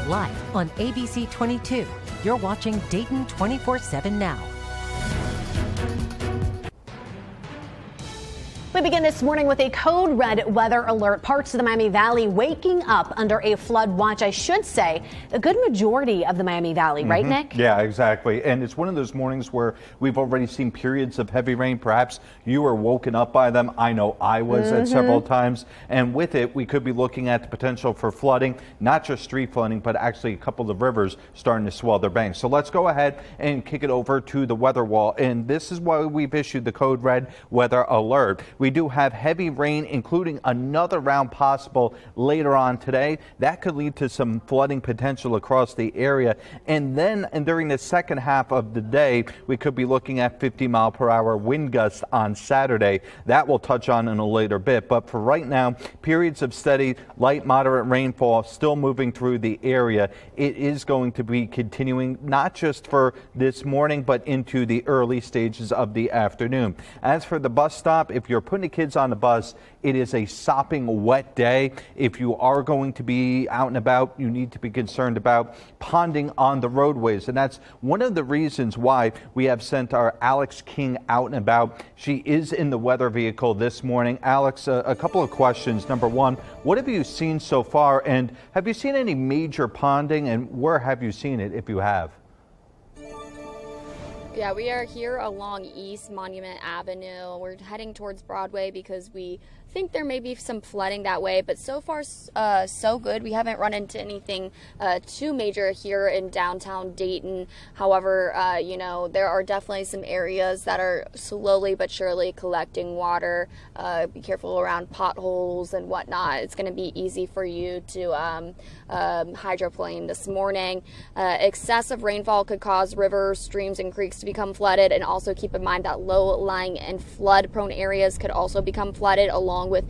live on ABC 22. You're watching Dayton 24/7 now. We begin this morning with a code red weather alert. Parts of the Miami Valley waking up under a flood watch. I should say a good majority of the Miami Valley, right, Nick? Yeah, exactly. And it's one of those mornings where we've already seen periods of heavy rain. Perhaps you were woken up by them. I know I was at several times. And with it, we could be looking at the potential for flooding, not just street flooding, but actually a couple of rivers starting to swell their banks. So let's go ahead and kick it over to the weather wall. And this is why we've issued the code red weather alert. We do have heavy rain, including another round possible later on today. That could lead to some flooding potential across the area. And then during the second half of the day, we could be looking at 50-mile-per-hour wind gusts on Saturday. That we'll touch on in a later bit. But for right now, periods of steady, light, moderate rainfall still moving through the area. It is going to be continuing not just for this morning, but into the early stages of the afternoon. As for the bus stop, if you're putting the kids on the bus, it is a sopping wet day. If you are going to be out and about, you need to be concerned about ponding on the roadways. And that's one of the reasons why we have sent our Alex King out and about. She is in the weather vehicle this morning. Alex, a couple of questions. Number one, what have you seen so far? And have you seen any major ponding? And where have you seen it, if you have? Yeah, we are here along East Monument Avenue. We're heading towards Broadway because we think there may be some flooding that way, but so far so good. We haven't run into anything too major here in downtown Dayton. However, there are definitely some areas that are slowly but surely collecting water. Be careful around potholes and whatnot. It's going to be easy for you to hydroplane this morning. Excessive rainfall could cause rivers, streams, and creeks to become flooded, and also keep in mind that low-lying and flood-prone areas could also become flooded along with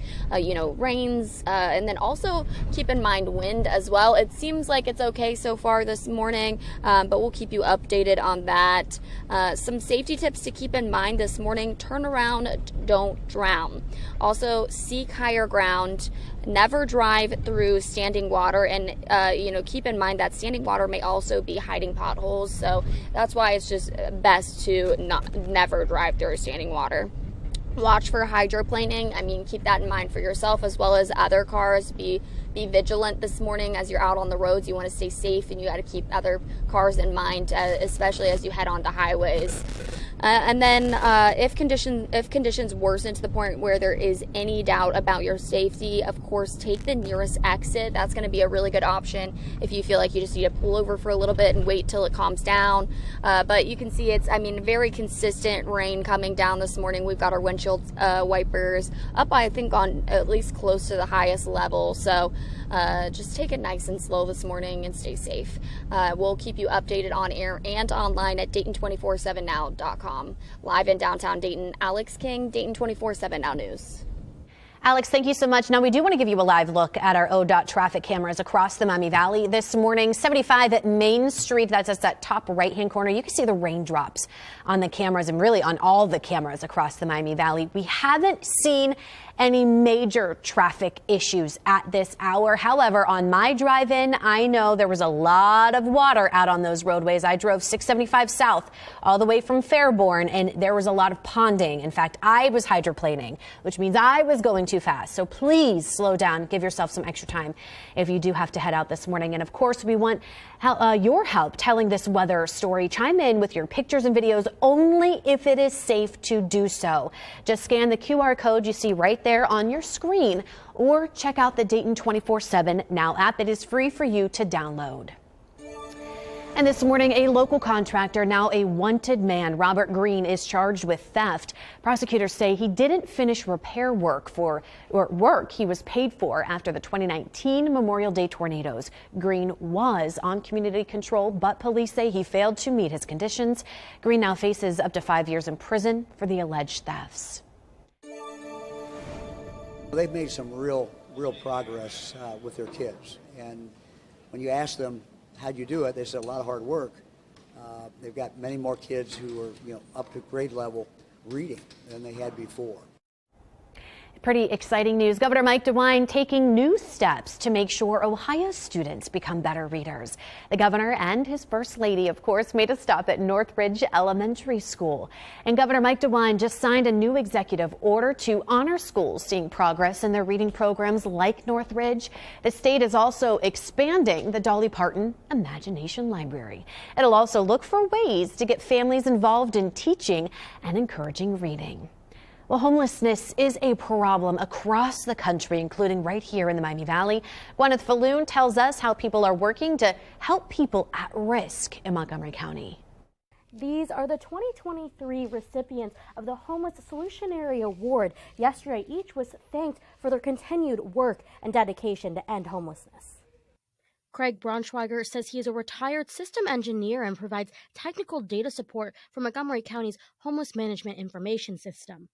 rains, and then also keep in mind wind as well. It seems like it's okay so far this morning, but we'll keep you updated on that. Some safety tips to keep in mind this morning: turn around, don't drown. Also, seek higher ground. Never drive through standing water, and keep in mind that standing water may also be hiding potholes, so that's why it's just best to never drive through standing water. Watch for hydroplaning. Keep that in mind for yourself as well as other cars. Be vigilant this morning as you're out on the roads. You want to stay safe, and you got to keep other cars in mind, especially as you head on the highways. And then if conditions worsen to the point where there is any doubt about your safety, of course, take the nearest exit. That's going to be a really good option if you feel like you just need to pull over for a little bit and wait till it calms down. But you can see it's, very consistent rain coming down this morning. We've got our windshield wipers up, I think, on at least close to the highest level. So just take it nice and slow this morning and stay safe. We'll keep you updated on air and online at Dayton247now.com. Live in downtown Dayton, Alex King, Dayton 24/7 Now News. Alex, thank you so much. Now, we do want to give you a live look at our ODOT traffic cameras across the Miami Valley this morning. 75 at Main Street, that's at that top right-hand corner. You can see the raindrops on the cameras and really on all the cameras across the Miami Valley. We haven't seen any major traffic issues at this hour. However, on my drive-in, I know there was a lot of water out on those roadways. I drove 675 south all the way from Fairborn, and there was a lot of ponding. In fact, I was hydroplaning, which means I was going too fast. So please slow down, give yourself some extra time if you do have to head out this morning. And of course, we want your help telling this weather story. Chime in with your pictures and videos only if it is safe to do so. Just scan the QR code you see right there on your screen, or check out the Dayton 24/7 Now app. It is free for you to download. And this morning, a local contractor, now a wanted man, Robert Greene, is charged with theft. Prosecutors say he didn't finish repair work he was paid for after the 2019 Memorial Day tornadoes. Greene was on community control, but police say he failed to meet his conditions. Greene now faces up to 5 years in prison for the alleged thefts. They've made some real progress with their kids, and when you ask them, how'd you do it? They said a lot of hard work. They've got many more kids who are, up to grade level reading than they had before. Pretty exciting news. Governor Mike DeWine taking new steps to make sure Ohio students become better readers. The governor and his first lady, of course, made a stop at Northridge Elementary School. And Governor Mike DeWine just signed a new executive order to honor schools seeing progress in their reading programs like Northridge. The state is also expanding the Dolly Parton Imagination Library. It'll also look for ways to get families involved in teaching and encouraging reading. Well, homelessness is a problem across the country, including right here in the Miami Valley. Gwyneth Falloon tells us how people are working to help people at risk in Montgomery County. These are the 2023 recipients of the Homeless Solutionary Award. Yesterday, each was thanked for their continued work and dedication to end homelessness. Craig Braunschweiger says he is a retired system engineer and provides technical data support for Montgomery County's homeless management information system.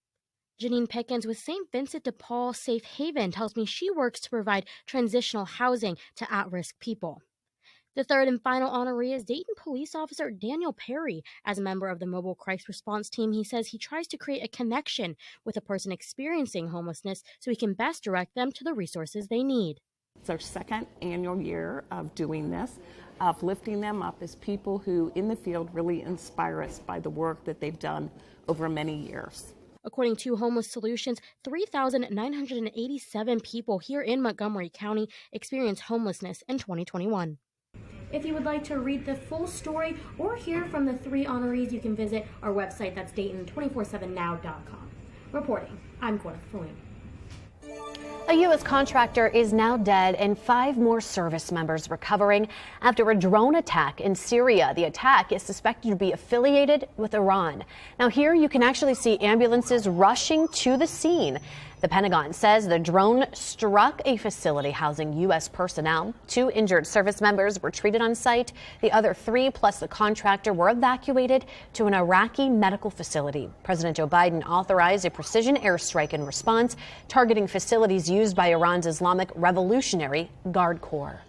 Janine Pickens with St. Vincent de Paul Safe Haven tells me she works to provide transitional housing to at-risk people. The third and final honoree is Dayton police officer Daniel Perry. As a member of the mobile crisis response team, he says he tries to create a connection with a person experiencing homelessness so he can best direct them to the resources they need. It's our second annual year of doing this, of lifting them up as people who in the field really inspire us by the work that they've done over many years. According to Homeless Solutions, 3,987 people here in Montgomery County experienced homelessness in 2021. If you would like to read the full story or hear from the three honorees, you can visit our website. That's Dayton247now.com. Reporting, I'm Gwyneth Falloon. A U.S. contractor is now dead and 5 more service members recovering after a drone attack in Syria. The attack is suspected to be affiliated with Iran. Now here you can actually see ambulances rushing to the scene. The Pentagon says the drone struck a facility housing U.S. personnel. 2 injured service members were treated on site. The other 3 plus the contractor were evacuated to an Iraqi medical facility. President Joe Biden authorized a precision airstrike in response, targeting facilities used by Iran's Islamic Revolutionary Guard Corps.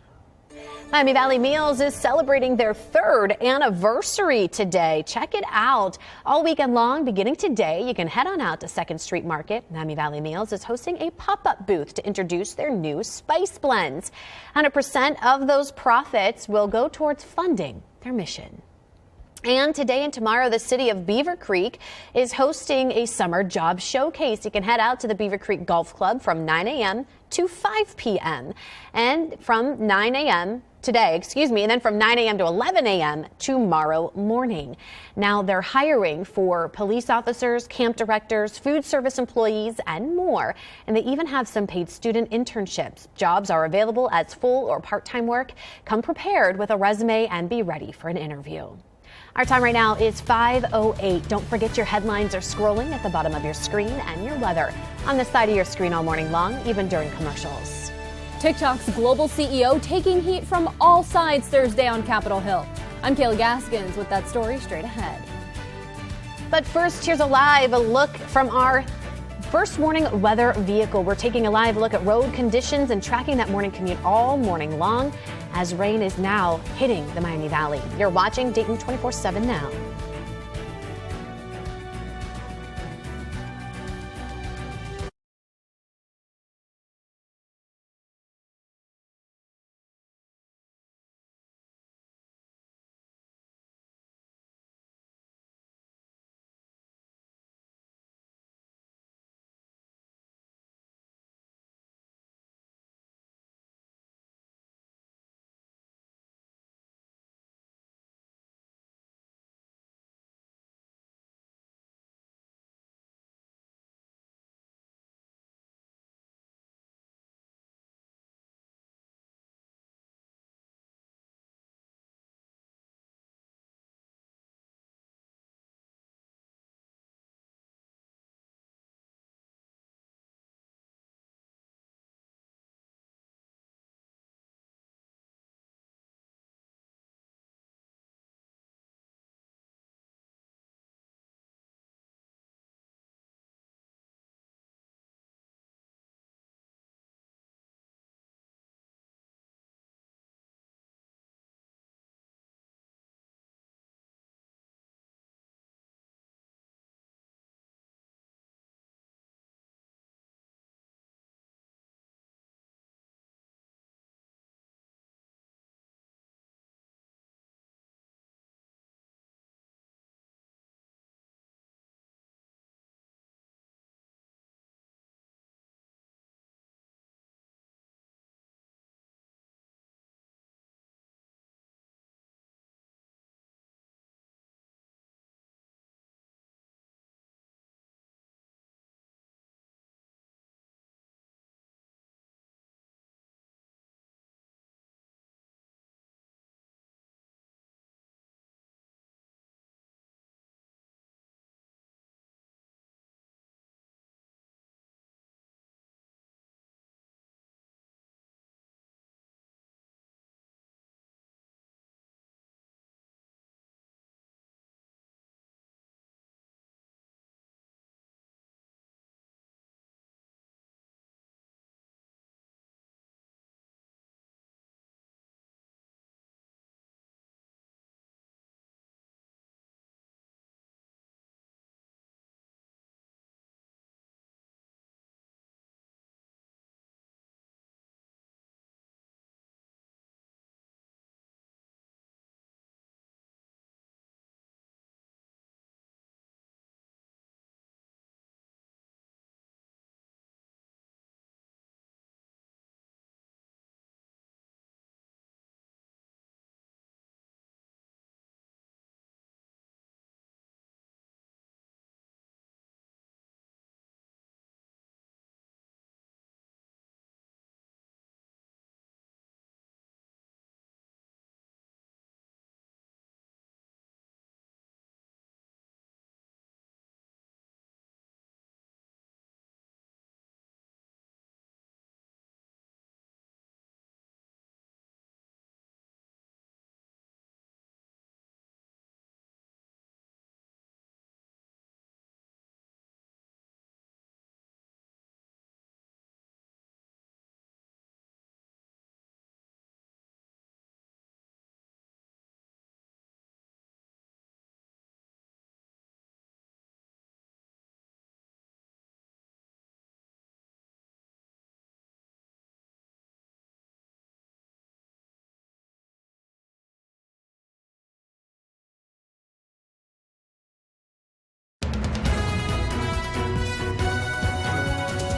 Miami Valley Meals is celebrating their 3rd anniversary today. Check it out. All weekend long, beginning today, you can head on out to 2nd Street Market. Miami Valley Meals is hosting a pop-up booth to introduce their new spice blends. 100% of those profits will go towards funding their mission. And today and tomorrow, the city of Beaver Creek is hosting a summer job showcase. You can head out to the Beaver Creek Golf Club from 9 a.m. to 5 p.m. and from 9 a.m. today, and then from 9 a.m. to 11 a.m. tomorrow morning. Now they're hiring for police officers, camp directors, food service employees, and more. And they even have some paid student internships. Jobs are available as full or part-time work. Come prepared with a resume and be ready for an interview. Our time right now is 5:08. Don't forget your headlines are scrolling at the bottom of your screen and your weather on the side of your screen all morning long, even during commercials. TikTok's global CEO taking heat from all sides Thursday on Capitol Hill. I'm Kayla Gaskins with that story straight ahead. But first, here's a live look from our first morning weather vehicle. We're taking a live look at road conditions and tracking that morning commute all morning long as rain is now hitting the Miami Valley. You're watching Dayton 24/7 now.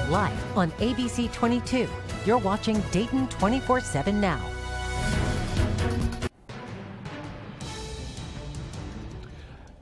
live on ABC 22. You're watching Dayton 24/7 now.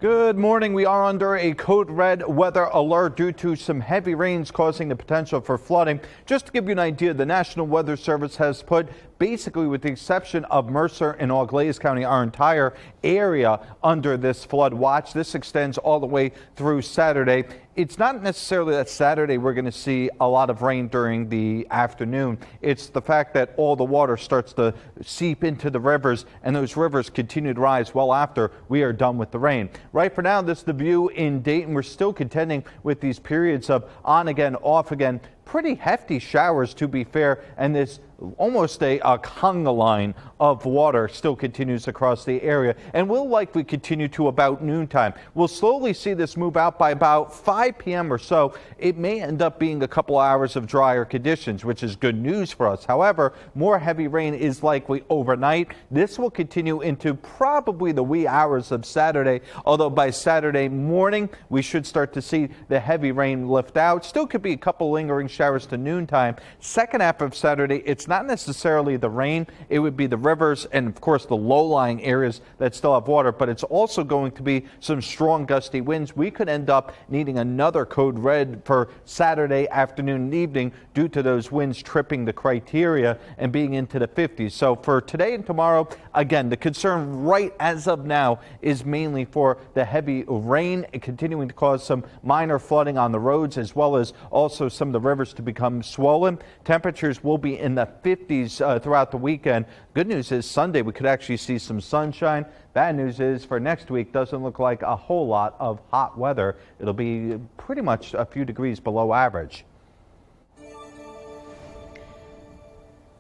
Good morning. We are under a code red weather alert due to some heavy rains causing the potential for flooding. Just to give you an idea, the National Weather Service has put basically, with the exception of Mercer and Auglaize County, our entire area under this flood watch. This extends all the way through Saturday. It's not necessarily that Saturday we're going to see a lot of rain during the afternoon. It's the fact that all the water starts to seep into the rivers, and those rivers continue to rise well after we are done with the rain. Right for now, this is the view in Dayton. We're still contending with these periods of on again, off again. Pretty hefty showers, to be fair, and this almost a conga line of water still continues across the area and will likely continue to about noontime. We'll slowly see this move out by about 5 p.m. or so. It may end up being a couple hours of drier conditions, which is good news for us. However, more heavy rain is likely overnight. This will continue into probably the wee hours of Saturday, although by Saturday morning we should start to see the heavy rain lift out. Still could be a couple lingering showers to noontime. Second half of Saturday, it's not necessarily the rain. It would be the rivers and, of course, the low-lying areas that still have water, but it's also going to be some strong gusty winds. We could end up needing another code red for Saturday afternoon and evening due to those winds tripping the criteria and being into the 50s. So for today and tomorrow, again, the concern right as of now is mainly for the heavy rain and continuing to cause some minor flooding on the roads, as well as also some of the rivers to become swollen. Temperatures will be in the 50s throughout the weekend. Good news is Sunday we could actually see some sunshine. Bad news is for next week doesn't look like a whole lot of hot weather. It'll be pretty much a few degrees below average.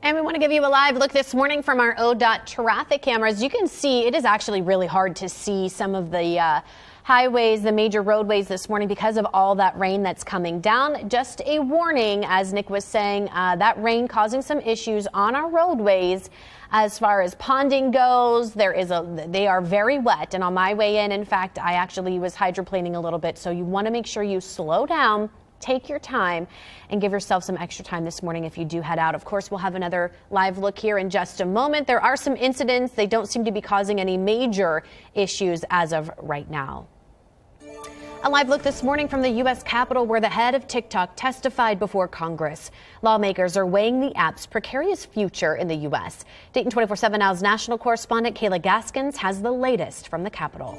And we want to give you a live look this morning from our ODOT traffic cameras. You can see it is actually really hard to see some of the highways, the major roadways this morning because of all that rain that's coming down. Just a warning, as Nick was saying, that rain causing some issues on our roadways. As far as ponding goes, they are very wet. And on my way in fact, I actually was hydroplaning a little bit. So you want to make sure you slow down, take your time, and give yourself some extra time this morning if you do head out. Of course, we'll have another live look here in just a moment. There are some incidents. They don't seem to be causing any major issues as of right now. A live look this morning from the U.S. Capitol, where the head of TikTok testified before Congress. Lawmakers are weighing the app's precarious future in the U.S. Dayton 24/7 Now's national correspondent Kayla Gaskins has the latest from the Capitol.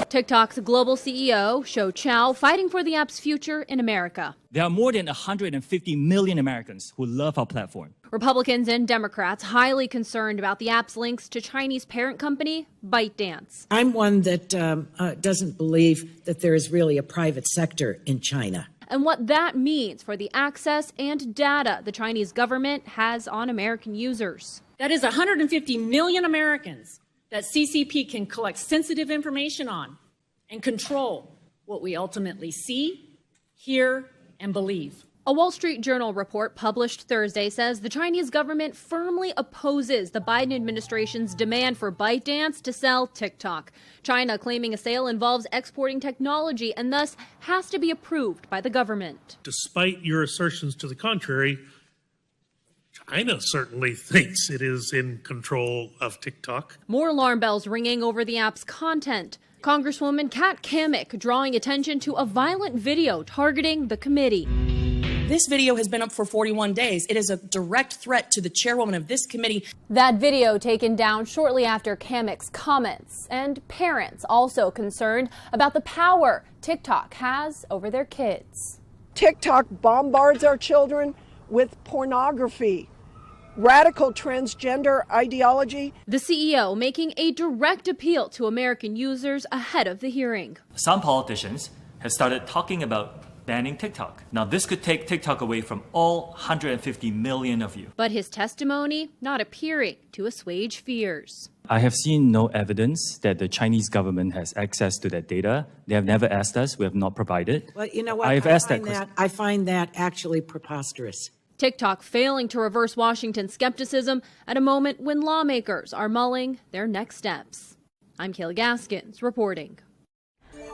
TikTok's global CEO, Shou Chow, fighting for the app's future in America. There are more than 150 million Americans who love our platform. Republicans and Democrats highly concerned about the app's links to Chinese parent company ByteDance. I'm one that doesn't believe that there is really a private sector in China. And what that means for the access and data the Chinese government has on American users. That is 150 million Americans that CCP can collect sensitive information on and control what we ultimately see, hear, and believe. A Wall Street Journal report published Thursday says the Chinese government firmly opposes the Biden administration's demand for ByteDance to sell TikTok. China claiming a sale involves exporting technology and thus has to be approved by the government. Despite your assertions to the contrary, China certainly thinks it is in control of TikTok. More alarm bells ringing over the app's content. Congresswoman Kat Kammick drawing attention to a violent video targeting the committee. This video has been up for 41 days. It is a direct threat to the chairwoman of this committee. That video taken down shortly after Kammick's comments. And parents also concerned about the power TikTok has over their kids. TikTok bombards our children with pornography, radical transgender ideology. The CEO making a direct appeal to American users ahead of the hearing. Some politicians have started talking about banning TikTok. Now, this could take TikTok away from all 150 million of you. But his testimony not appearing to assuage fears. I have seen no evidence that the Chinese government has access to that data. They have never asked us. We have not provided. Well, you know what? I find that actually preposterous. TikTok failing to reverse Washington skepticism at a moment when lawmakers are mulling their next steps. I'm Kayla Gaskins reporting.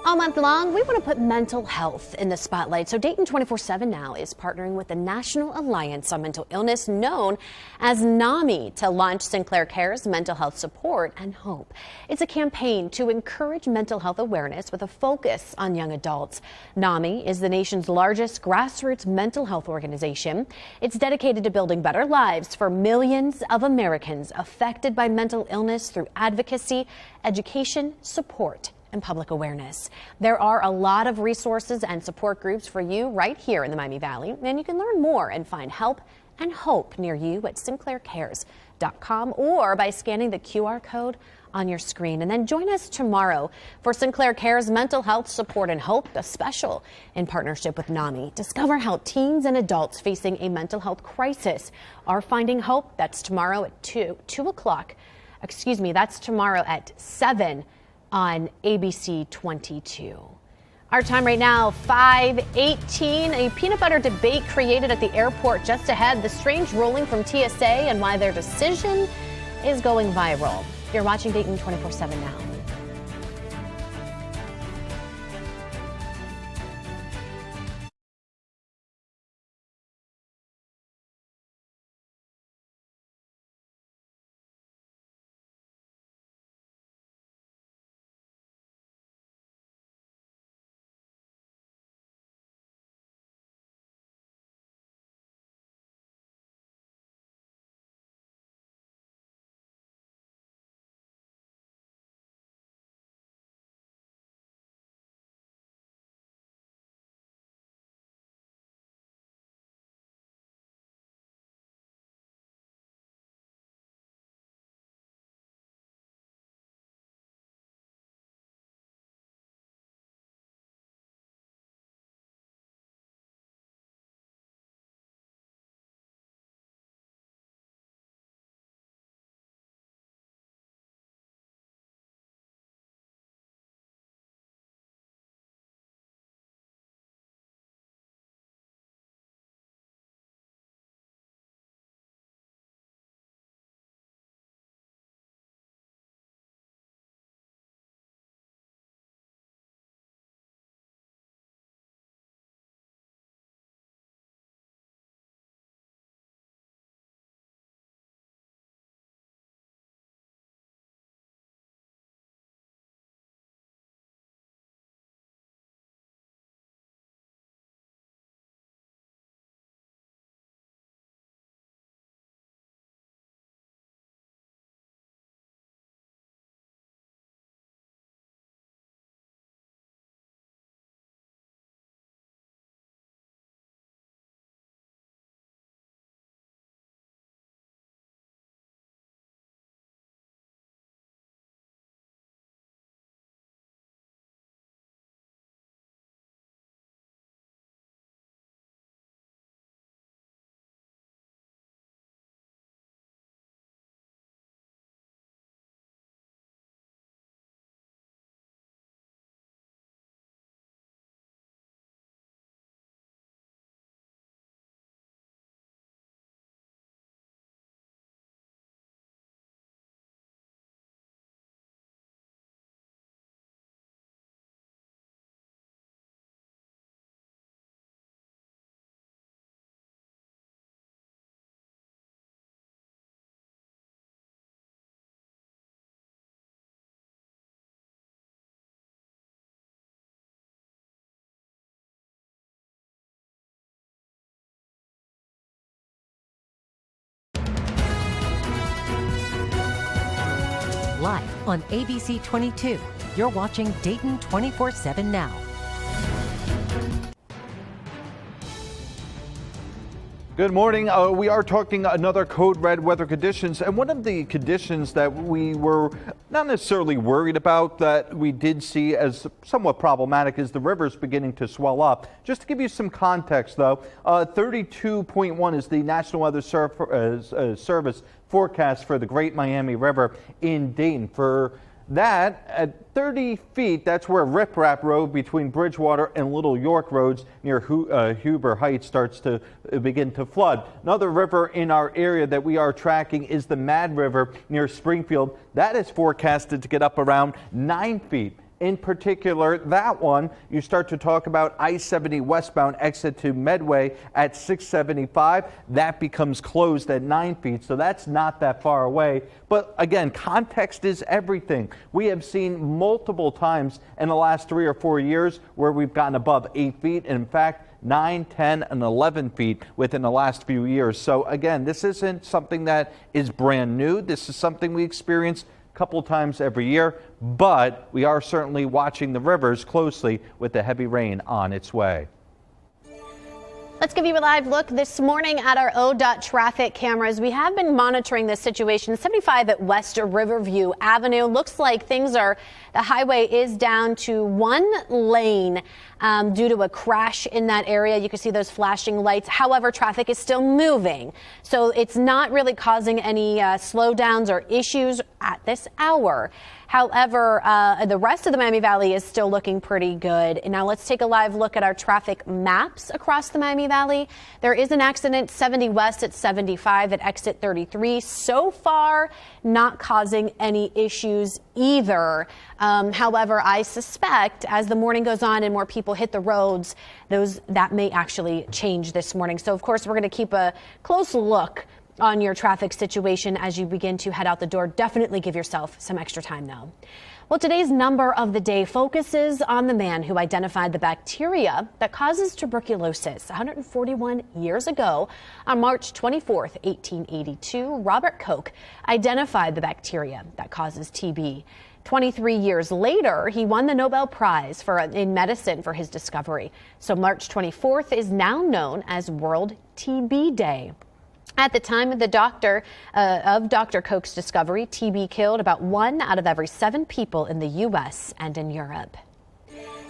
All month long, we want to put mental health in the spotlight. So Dayton 24/7 now is partnering with the National Alliance on Mental Illness, known as NAMI, to launch Sinclair Cares Mental Health Support and Hope. It's a campaign to encourage mental health awareness with a focus on young adults. NAMI is the nation's largest grassroots mental health organization. It's dedicated to building better lives for millions of Americans affected by mental illness through advocacy, education, support, and public awareness. There are a lot of resources and support groups for you right here in the Miami Valley, and you can learn more and find help and hope near you at sinclaircares.com or by scanning the QR code on your screen. And then join us tomorrow for Sinclair Cares Mental Health Support and Hope, a special in partnership with NAMI. Discover how teens and adults facing a mental health crisis are finding hope. That's tomorrow at 2 o'clock. Excuse me, that's tomorrow at 7 on ABC 22. Our time right now, 5:18. A peanut butter debate created at the airport just ahead. The strange ruling from TSA and why their decision is going viral. You're watching Dayton 24/7 now. Live on ABC 22, you're watching Dayton 24/7 now. Good morning. We are talking another code red weather conditions, and one of the conditions that we were not necessarily worried about that we did see as somewhat problematic is the rivers beginning to swell up. Just to give you some context though, 32.1 is the National Weather Service forecast for the Great Miami River in Dayton. For that, at 30 feet, that's where Riprap Road between Bridgewater and Little York Roads near Huber Heights starts to begin to flood. Another river in our area that we are tracking is the Mad River near Springfield. That is forecasted to get up around 9 feet In particular, that one, you start to talk about I-70 westbound exit to Medway at 675. That becomes closed at 9 feet, so that's not that far away. But again, context is everything. We have seen multiple times in the last 3 or 4 years where we've gotten above 8 feet. And in fact, 9, 10, and 11 feet within the last few years. So again, this isn't something that is brand new. This is something we experience couple times every year, but we are certainly watching the rivers closely with the heavy rain on its way. Let's give you a live look this morning at our ODOT traffic cameras. We have been monitoring this situation. 75 at West Riverview Avenue. Looks like the highway is down to 1 lane due to a crash in that area. You can see those flashing lights. However, traffic is still moving, so it's not really causing any slowdowns or issues at this hour. However, the rest of the Miami Valley is still looking pretty good. And now let's take a live look at our traffic maps across the Miami Valley. There is an accident 70 west at 75 at exit 33. So far, not causing any issues either. However, I suspect as the morning goes on and more people hit the roads, that may actually change this morning. So, of course, we're going to keep a close look on your traffic situation as you begin to head out the door. Definitely give yourself some extra time, though. Well, today's number of the day focuses on the man who identified the bacteria that causes tuberculosis 141 years ago. On March 24th, 1882, Robert Koch identified the bacteria that causes TB. 23 years later, he won the Nobel Prize in medicine for his discovery. So March 24th is now known as World TB Day. At the time of Dr. Koch's discovery, TB killed about 1 out of every 7 people in the U.S. and in Europe.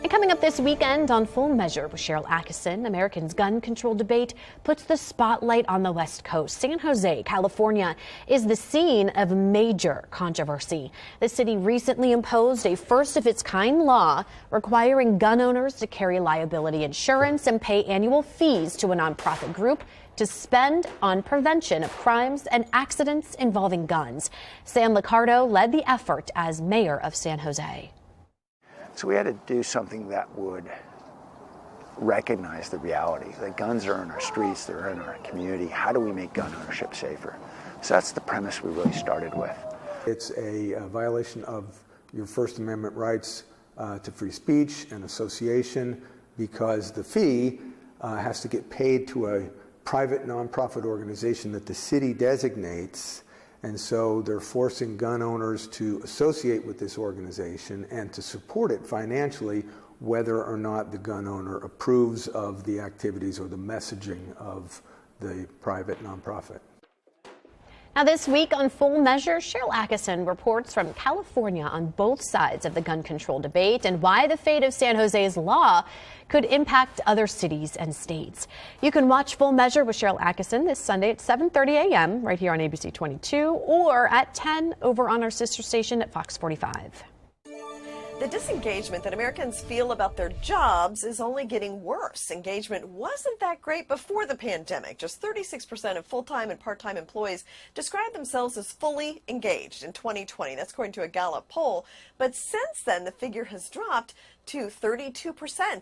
And coming up this weekend on Full Measure with Cheryl Atkinson, Americans' gun control debate puts the spotlight on the West Coast. San Jose, California, is the scene of major controversy. The city recently imposed a first-of-its-kind law requiring gun owners to carry liability insurance and pay annual fees to a nonprofit group to spend on prevention of crimes and accidents involving guns. Sam Liccardo led the effort as mayor of San Jose. So we had to do something that would recognize the reality that guns are in our streets, they're in our community. How do we make gun ownership safer? So that's the premise we really started with. It's a violation of your First Amendment rights to free speech and association, because the fee has to get paid to a private nonprofit organization that the city designates, and so they're forcing gun owners to associate with this organization and to support it financially, whether or not the gun owner approves of the activities or the messaging of the private nonprofit. Now this week on Full Measure, Cheryl Atkinson reports from California on both sides of the gun control debate and why the fate of San Jose's law could impact other cities and states. You can watch Full Measure with Cheryl Atkinson this Sunday at 7:30 a.m. right here on ABC 22 or at 10 over on our sister station at Fox 45. The disengagement that Americans feel about their jobs is only getting worse. Engagement wasn't that great before the pandemic. Just 36% of full-time and part-time employees describe themselves as fully engaged in 2020. That's according to a Gallup poll. But since then, the figure has dropped to 32%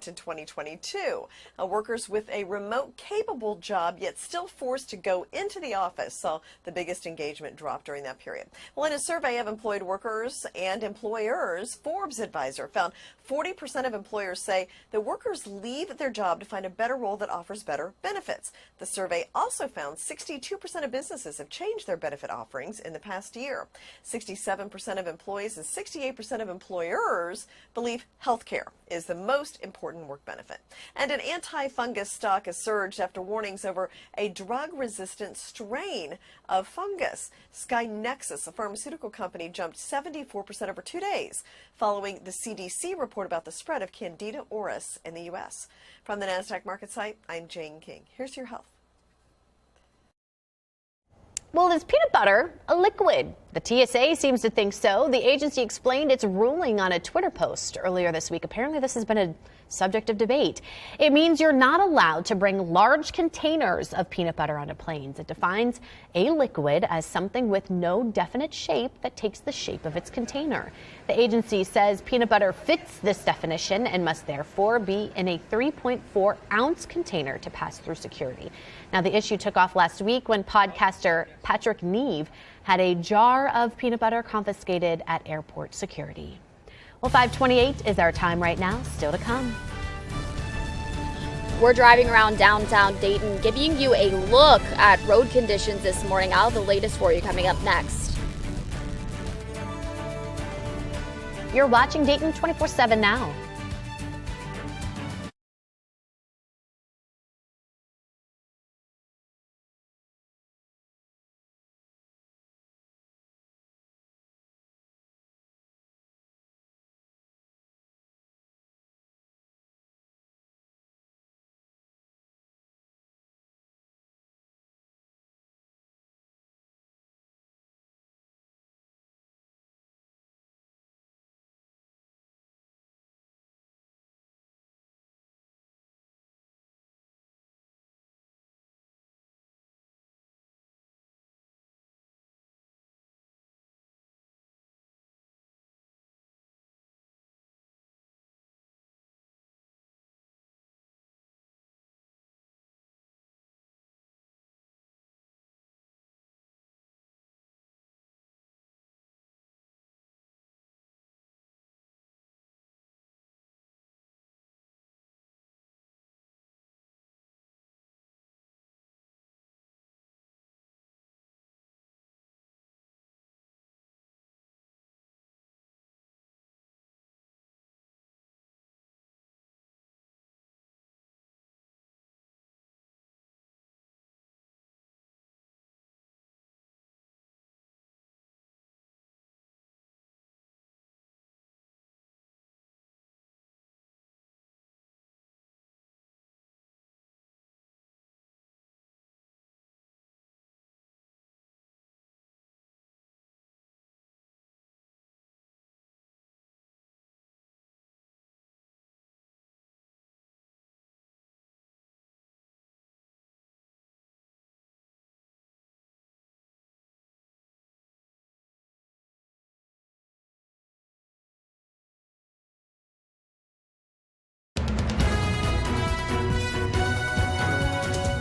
in 2022. Workers with a remote capable job yet still forced to go into the office saw the biggest engagement drop during that period. Well, in a survey of employed workers and employers, Forbes Advisor found 40% of employers say that workers leave their job to find a better role that offers better benefits. The survey also found 62% of businesses have changed their benefit offerings in the past year. 67% of employees and 68% of employers believe health care is the most important work benefit. And an anti-fungus stock has surged after warnings over a drug-resistant strain of fungus. SkyNexus, a pharmaceutical company, jumped 74% over 2 days following the CDC report about the spread of Candida auris in the U.S. From the NASDAQ market site, I'm Jane King. Here's your health. Well, is peanut butter a liquid? The TSA seems to think so. The agency explained its ruling on a Twitter post earlier this week. Apparently, this has been a subject of debate. It means you're not allowed to bring large containers of peanut butter onto planes. It defines a liquid as something with no definite shape that takes the shape of its container. The agency says peanut butter fits this definition and must therefore be in a 3.4-ounce container to pass through security. Now, the issue took off last week when podcaster Patrick Neve had a jar of peanut butter confiscated at airport security. Well, 5:28 is our time right now. Still to come. We're driving around downtown Dayton, giving you a look at road conditions this morning. I'll have the latest for you coming up next. You're watching Dayton 24/7 now.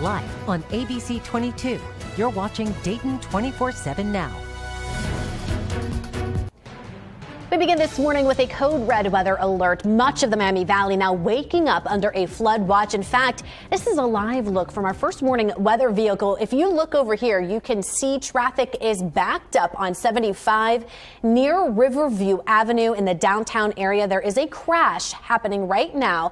Live on ABC 22, you're watching Dayton 24/7 now. We begin this morning with a code red weather alert. Much of the Miami Valley now waking up under a flood watch. In fact, this is a live look from our first morning weather vehicle. If you look over here, you can see traffic is backed up on 75 near Riverview Avenue in the downtown area. There is a crash happening right now.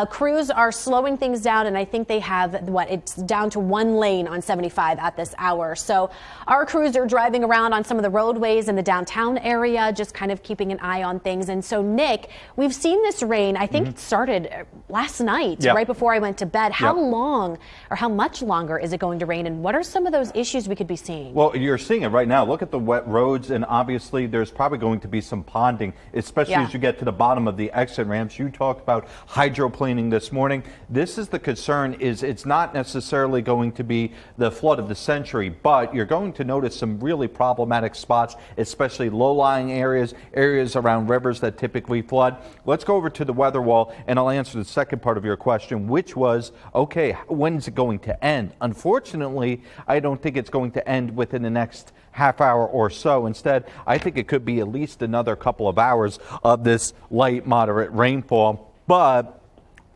Crews are slowing things down, and I think they have it's down to one lane on 75 at this hour. So our crews are driving around on some of the roadways in the downtown area, just kind of keeping an eye on things. And so, Nick, we've seen this rain. I think it started last night, right before I went to bed. How long or how much longer is it going to rain, and what are some of those issues we could be seeing? Well, you're seeing it right now. Look at the wet roads, and obviously there's probably going to be some ponding, especially as you get to the bottom of the exit ramps. You talked about hydroplaning this morning. This is the concern, is it's not necessarily going to be the flood of the century, but you're going to notice some really problematic spots, especially low-lying areas around rivers that typically flood. Let's go over to the weather wall, and I'll answer the second part of your question, which was, okay, when's it going to end? Unfortunately, I don't think it's going to end within the next half hour or so. Instead, I think it could be at least another couple of hours of this light, moderate rainfall. But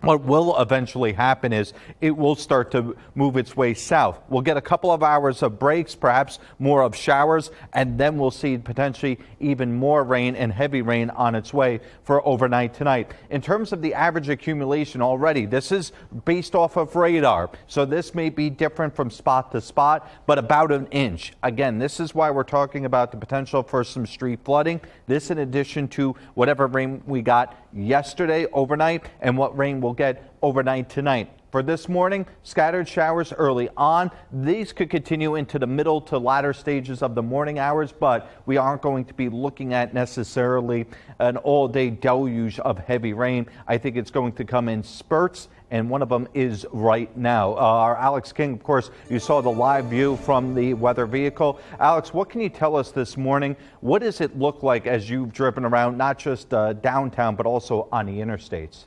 what will eventually happen is it will start to move its way south. We'll get a couple of hours of breaks, perhaps more of showers, and then we'll see potentially even more rain and heavy rain on its way for overnight tonight. In terms of the average accumulation already, this is based off of radar, so this may be different from spot to spot, but about an inch. Again, this is why we're talking about the potential for some street flooding. This in addition to whatever rain we got yesterday overnight and what rain we'll get overnight tonight. For this morning, scattered showers early on. These could continue into the middle to latter stages of the morning hours, but we aren't going to be looking at necessarily an all-day deluge of heavy rain. I think it's going to come in spurts, and one of them is right now. Our Alex King, of course, you saw the live view from the weather vehicle. Alex, what can you tell us this morning? What does it look like as you've driven around, not just downtown, but also on the interstates?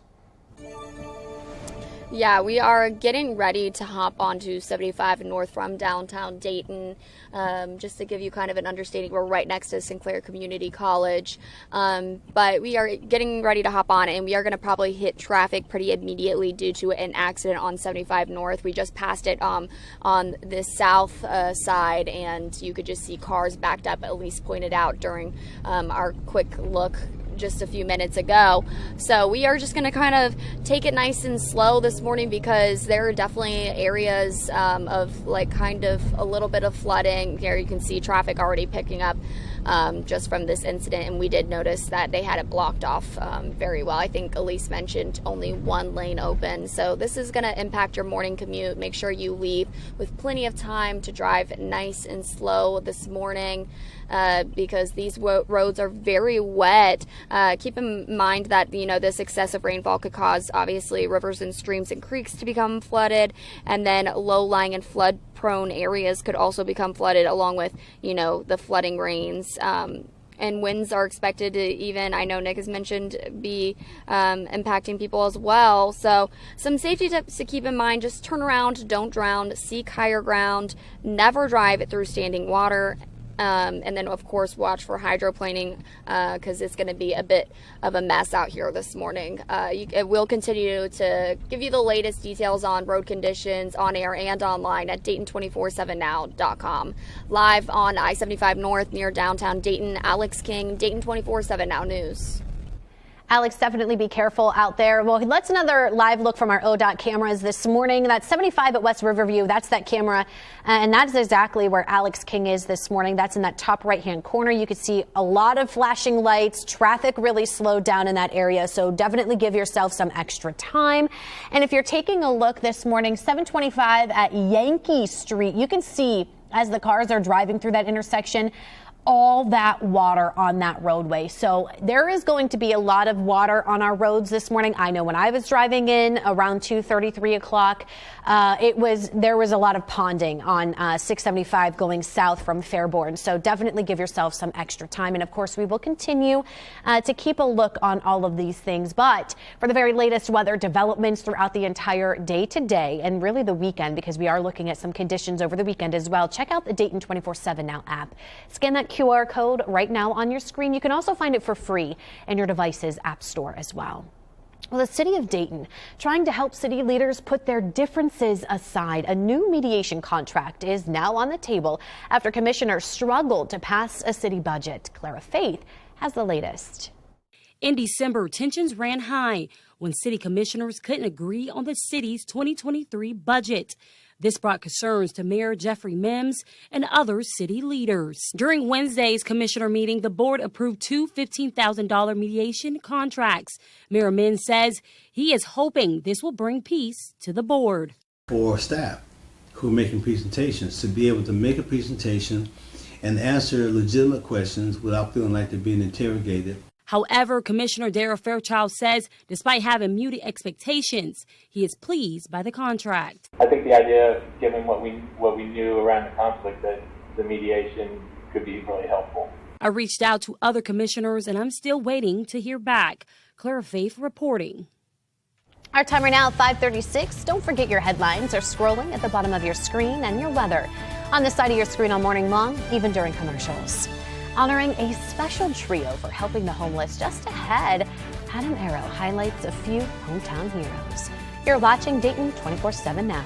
Yeah, we are getting ready to hop onto 75 north from downtown Dayton. Just to give you kind of an understanding, we're right next to Sinclair Community College. But we are getting ready to hop on, and we are going to probably hit traffic pretty immediately due to an accident on 75 north. We just passed it on the south side, and you could just see cars backed up, at least pointed out during our quick look just a few minutes ago. So we are just going to kind of take it nice and slow this morning, because there are definitely areas of like kind of a little bit of flooding. Here you can see traffic already picking up just from this incident, and we did notice that they had it blocked off very well. I think Elise mentioned only one lane open, so this is going to impact your morning commute. Make sure you leave with plenty of time to drive nice and slow this morning, because these roads are very wet. Keep in mind that, you know, this excessive rainfall could cause, obviously, rivers and streams and creeks to become flooded, and then low-lying and flood-prone areas could also become flooded, along with, you know, the flooding rains. And winds are expected to even, I know Nick has mentioned, be impacting people as well. So some safety tips to keep in mind: just turn around, don't drown, seek higher ground, never drive through standing water. And then, of course, watch for hydroplaning, because it's going to be a bit of a mess out here this morning. It will continue to give you the latest details on road conditions on air and online at Dayton247now.com. Live on I-75 North near downtown Dayton, Alex King, Dayton 24/7 Now News. Alex, definitely be careful out there. Well, let's another live look from our ODOT cameras this morning. That's 75 at West Riverview. That's that camera. And that's exactly where Alex King is this morning. That's in that top right-hand corner. You can see a lot of flashing lights. Traffic really slowed down in that area. So definitely give yourself some extra time. And if you're taking a look this morning, 725 at Yankee Street, you can see as the cars are driving through that intersection, all that water on that roadway. So there is going to be a lot of water on our roads this morning. I know when I was driving in around 2:30, 3 o'clock, there was a lot of ponding on 675 going south from Fairborn. So definitely give yourself some extra time. And of course, we will continue to keep a look on all of these things. But for the very latest weather developments throughout the entire day today, and really the weekend, because we are looking at some conditions over the weekend as well, check out the Dayton 24/7 Now app. Scan that QR code right now on your screen. You can also find it for free in your device's app store as well. Well, the city of Dayton trying to help city leaders put their differences aside. A new mediation contract is now on the table after commissioners struggled to pass a city budget. Clara Faith has the latest. In December, tensions ran high when city commissioners couldn't agree on the city's 2023 budget. This brought concerns to Mayor Jeffrey Mims and other city leaders. During Wednesday's commissioner meeting, the board approved two $15,000 mediation contracts. Mayor Mims says he is hoping this will bring peace to the board. For staff who are making presentations, to be able to make a presentation and answer legitimate questions without feeling like they're being interrogated. However, Commissioner Darrell Fairchild says despite having muted expectations, he is pleased by the contract. I think the idea, given what we knew around the conflict, that the mediation could be really helpful. I reached out to other commissioners and I'm still waiting to hear back. Clara Faith reporting. Our time right now, 5:36. Don't forget your headlines are scrolling at the bottom of your screen, and your weather on the side of your screen all morning long, even during commercials. Honoring a special trio for helping the homeless just ahead, Adam Arrow highlights a few hometown heroes. You're watching Dayton 24/7 Now.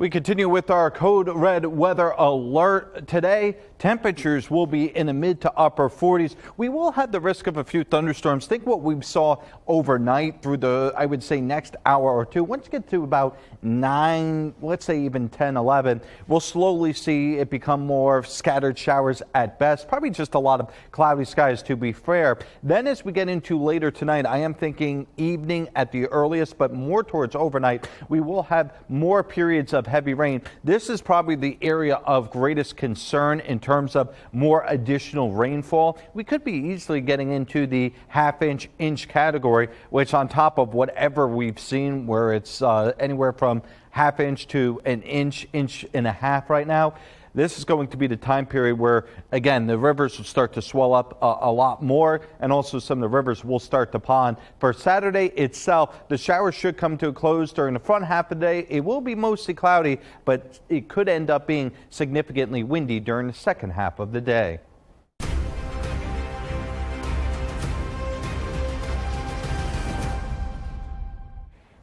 We continue with our code red weather alert today. Temperatures will be in the mid to upper 40s. We will have the risk of a few thunderstorms. Think what we saw overnight through the, I would say, next hour or two. Once you get to about 9, let's say even 10, 11, we'll slowly see it become more scattered showers at best. Probably just a lot of cloudy skies, to be fair. Then as we get into later tonight, I am thinking evening at the earliest, but more towards overnight, we will have more periods of heavy rain. This is probably the area of greatest concern in terms of more additional rainfall. We could be easily getting into the half-inch category, which on top of whatever we've seen where it's anywhere from half-inch to an inch and a half right now. This is going to be the time period where, again, the rivers will start to swell up a lot more, and also some of the rivers will start to pond. For Saturday itself, the showers should come to a close during the front half of the day. It will be mostly cloudy, but it could end up being significantly windy during the second half of the day.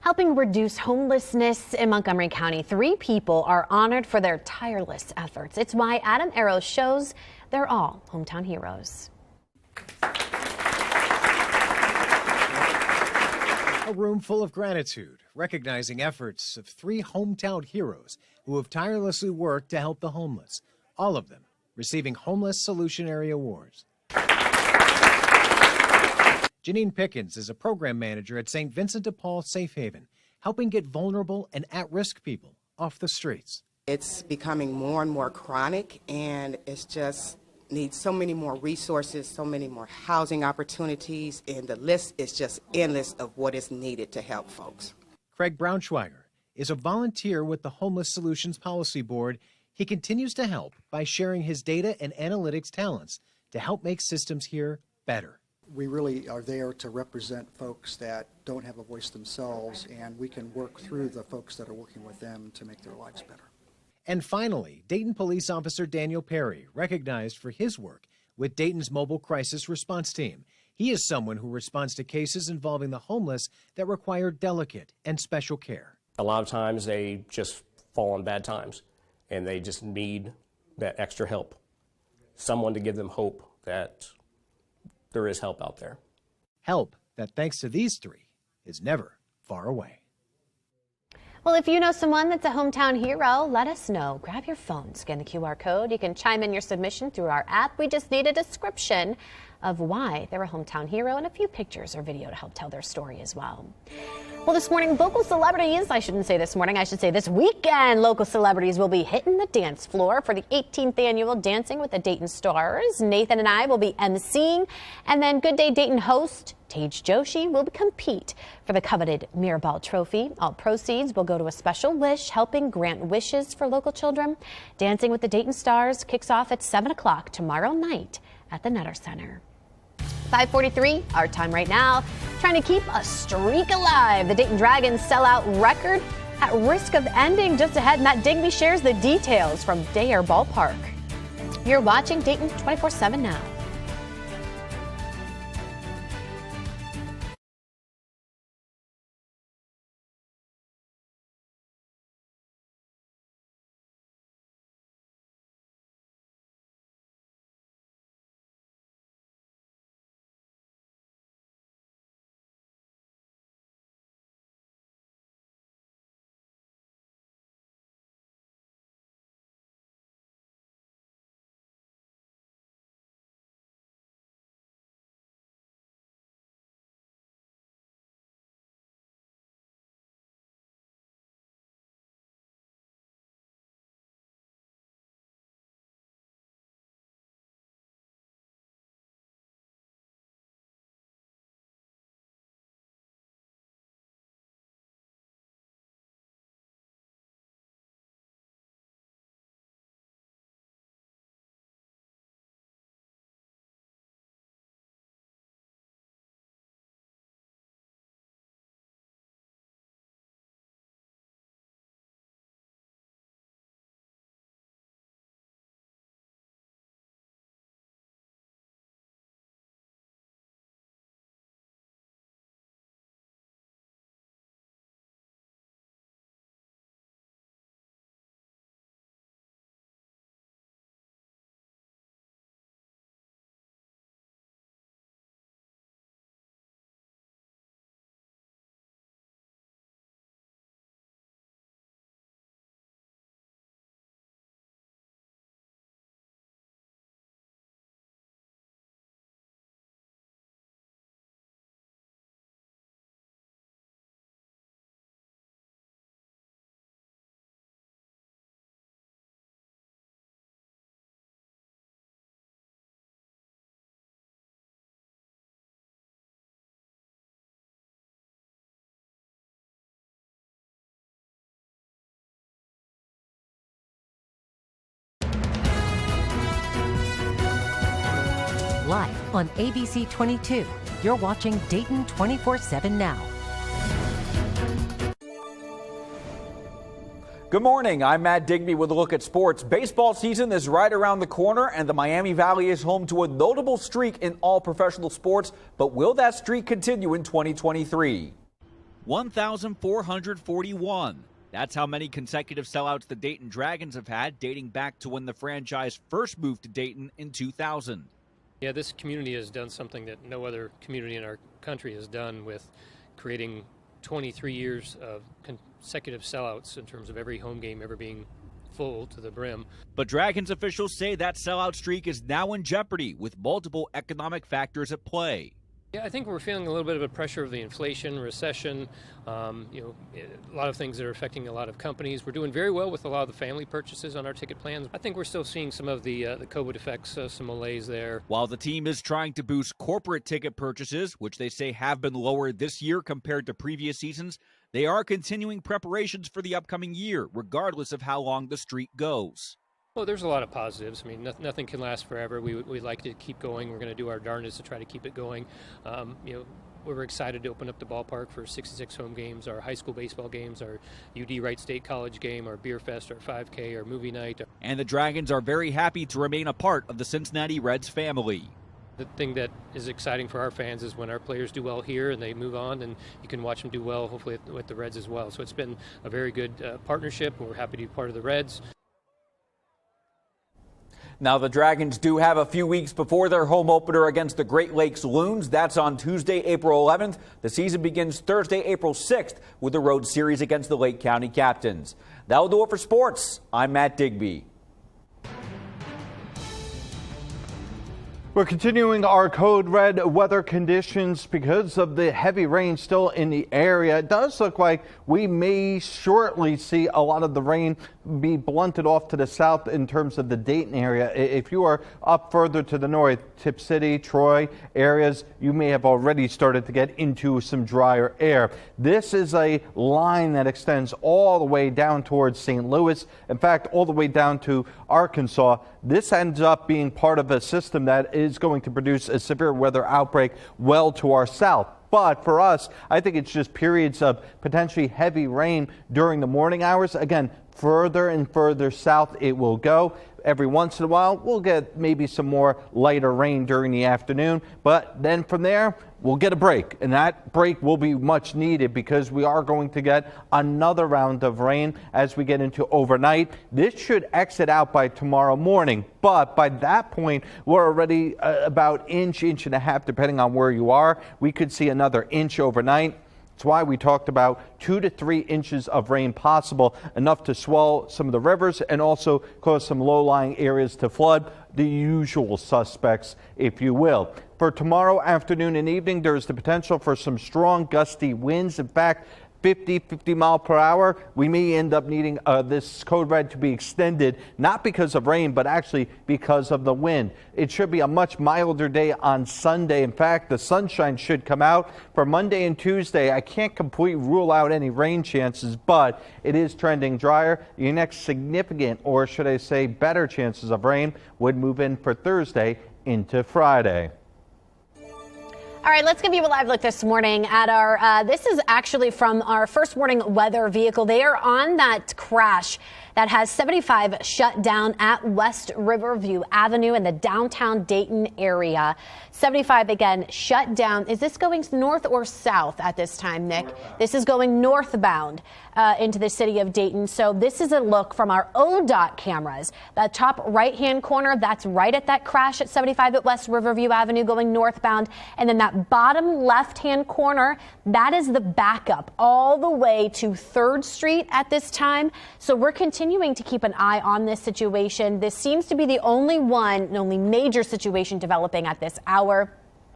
Helping reduce homelessness in Montgomery County, 3 people are honored for their tireless efforts. It's why Adam Arrow shows they're all hometown heroes. A room full of gratitude, recognizing efforts of 3 hometown heroes who have tirelessly worked to help the homeless, all of them receiving Homeless Solutionary Awards. Janine Pickens is a program manager at St. Vincent de Paul Safe Haven, helping get vulnerable and at-risk people off the streets. It's becoming more and more chronic, and it's just needs so many more resources, so many more housing opportunities, and the list is just endless of what is needed to help folks. Craig Braunschweiger is a volunteer with the Homeless Solutions Policy Board. He continues to help by sharing his data and analytics talents to help make systems here better. We really are there to represent folks that don't have a voice themselves, and we can work through the folks that are working with them to make their lives better. And finally, Dayton Police Officer Daniel Perry, recognized for his work with Dayton's Mobile Crisis Response Team. He is someone who responds to cases involving the homeless that require delicate and special care. A lot of times they just fall on bad times, and they just need that extra help. Someone to give them hope that there is help out there. Help that, thanks to these 3, is never far away. Well, if you know someone that's a hometown hero, let us know. Grab your phone, scan the QR code. You can chime in your submission through our app. We just need a description of why they're a hometown hero and a few pictures or video to help tell their story as well. Well, this morning, local celebrities, I shouldn't say this morning, I should say this weekend, local celebrities will be hitting the dance floor for the 18th annual Dancing with the Dayton Stars. Nathan and I will be emceeing, and then Good Day Dayton host Tage Joshi will compete for the coveted Mirabal Trophy. All proceeds will go to a special wish, helping grant wishes for local children. Dancing with the Dayton Stars kicks off at 7 o'clock tomorrow night at the Nutter Center. 5:43, our time right now. Trying to keep a streak alive. The Dayton Dragons sellout record at risk of ending just ahead. Matt Digby shares the details from Dayer Ballpark. You're watching Dayton 24/7 now. on ABC 22. You're watching Dayton 24/7 now. Good morning. I'm Matt Digby with a look at sports. Baseball season is right around the corner, and the Miami Valley is home to a notable streak in all professional sports. But will that streak continue in 2023? 1,441. That's how many consecutive sellouts the Dayton Dragons have had, dating back to when the franchise first moved to Dayton in 2000. Yeah, this community has done something that no other community in our country has done, with creating 23 years of consecutive sellouts in terms of every home game ever being full to the brim. But Dragons officials say that sellout streak is now in jeopardy with multiple economic factors at play. Yeah, I think we're feeling a little bit of a pressure of the inflation, recession, a lot of things that are affecting a lot of companies. We're doing very well with a lot of the family purchases on our ticket plans. I think we're still seeing some of the COVID effects, some malaise there. While the team is trying to boost corporate ticket purchases, which they say have been lower this year compared to previous seasons, they are continuing preparations for the upcoming year, regardless of how long the streak goes. Well, there's a lot of positives. I mean, nothing can last forever. We like to keep going. We're going to do our darndest to try to keep it going. We're excited to open up the ballpark for 66 home games, our high school baseball games, our UD Wright State College game, our beer fest, our 5K, our movie night. And the Dragons are very happy to remain a part of the Cincinnati Reds family. The thing that is exciting for our fans is when our players do well here and they move on, and you can watch them do well, hopefully, with the Reds as well. So it's been a very good partnership, and we're happy to be part of the Reds. Now, the Dragons do have a few weeks before their home opener against the Great Lakes Loons. That's on Tuesday, April 11th. The season begins Thursday, April 6th with the road series against the Lake County Captains. That'll do it for sports. I'm Matt Digby. We're continuing our code red weather conditions because of the heavy rain still in the area. It does look like we may shortly see a lot of the rain be blunted off to the south in terms of the Dayton area. If you are up further to the north, Tip City, Troy areas, you may have already started to get into some drier air. This is a line that extends all the way down towards St. Louis. In fact, all the way down to Arkansas. This ends up being part of a system that is going to produce a severe weather outbreak well to our south. But for us, I think it's just periods of potentially heavy rain during the morning hours. Again, further and further south it will go. Every once in a while, we'll get maybe some more lighter rain during the afternoon. But then from there, we'll get a break. And that break will be much needed because we are going to get another round of rain as we get into overnight. This should exit out by tomorrow morning. But by that point, we're already about inch and a half, depending on where you are. We could see another inch overnight. That's why we talked about 2 to 3 inches of rain possible, enough to swell some of the rivers and also cause some low-lying areas to flood, the usual suspects, if you will. For tomorrow afternoon and evening, there's the potential for some strong gusty winds. In fact, 50 mile per hour. We may end up needing this code red to be extended, not because of rain, but actually because of the wind. It should be a much milder day on Sunday. In fact, the sunshine should come out. For Monday and Tuesday, I can't completely rule out any rain chances, but it is trending drier. Your next significant, or should I say better chances of rain would move in for Thursday into Friday. All right, let's give you a live look this morning at our, this is actually from our first warning weather vehicle. They are on that crash that has 75 shut down at West Riverview Avenue in the downtown Dayton area. 75 again shut down. Is this going north or south at this time, Nick? This is going northbound into the city of Dayton. So this is a look from our ODOT cameras. The top right-hand corner, that's right at that crash at 75 at West Riverview Avenue going northbound. And then that bottom left-hand corner, that is the backup all the way to 3rd Street at this time. So we're continuing to keep an eye on this situation. This seems to be the only major situation developing at this hour.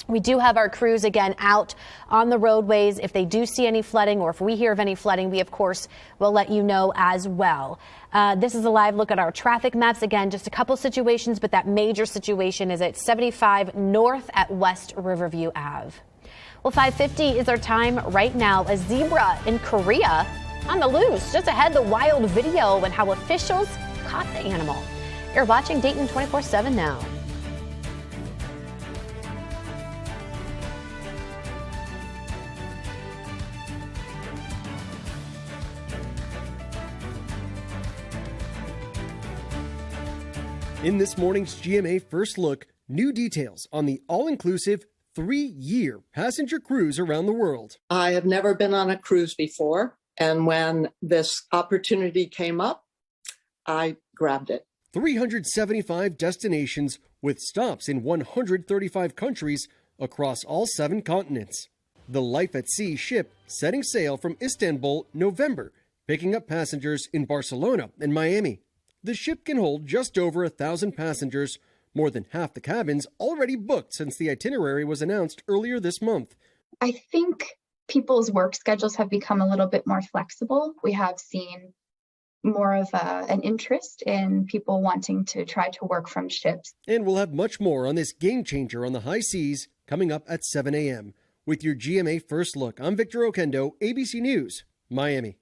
We do have our crews again out on the roadways. If they do see any flooding or if we hear of any flooding, we of course will let you know as well. This is a live look at our traffic maps. Again, just a couple situations, but that major situation is at 75 north at West Riverview Ave. Well, 5:50 is our time right now. A zebra in Korea on the loose. Just ahead, the wild video and how officials caught the animal. You're watching Dayton 24/7 now. In this morning's GMA First Look, new details on the all-inclusive 3-year passenger cruise around the world. I have never been on a cruise before, and when this opportunity came up, I grabbed it. 375 destinations with stops in 135 countries across all 7 continents. The Life at Sea ship setting sail from Istanbul November, picking up passengers in Barcelona and Miami. The ship can hold just over 1,000 passengers, more than half the cabins already booked since the itinerary was announced earlier this month. I think people's work schedules have become a little bit more flexible. We have seen more of an interest in people wanting to try to work from ships. And we'll have much more on this game changer on the high seas coming up at 7 a.m. With your GMA First Look, I'm Victor Oquendo, ABC News, Miami.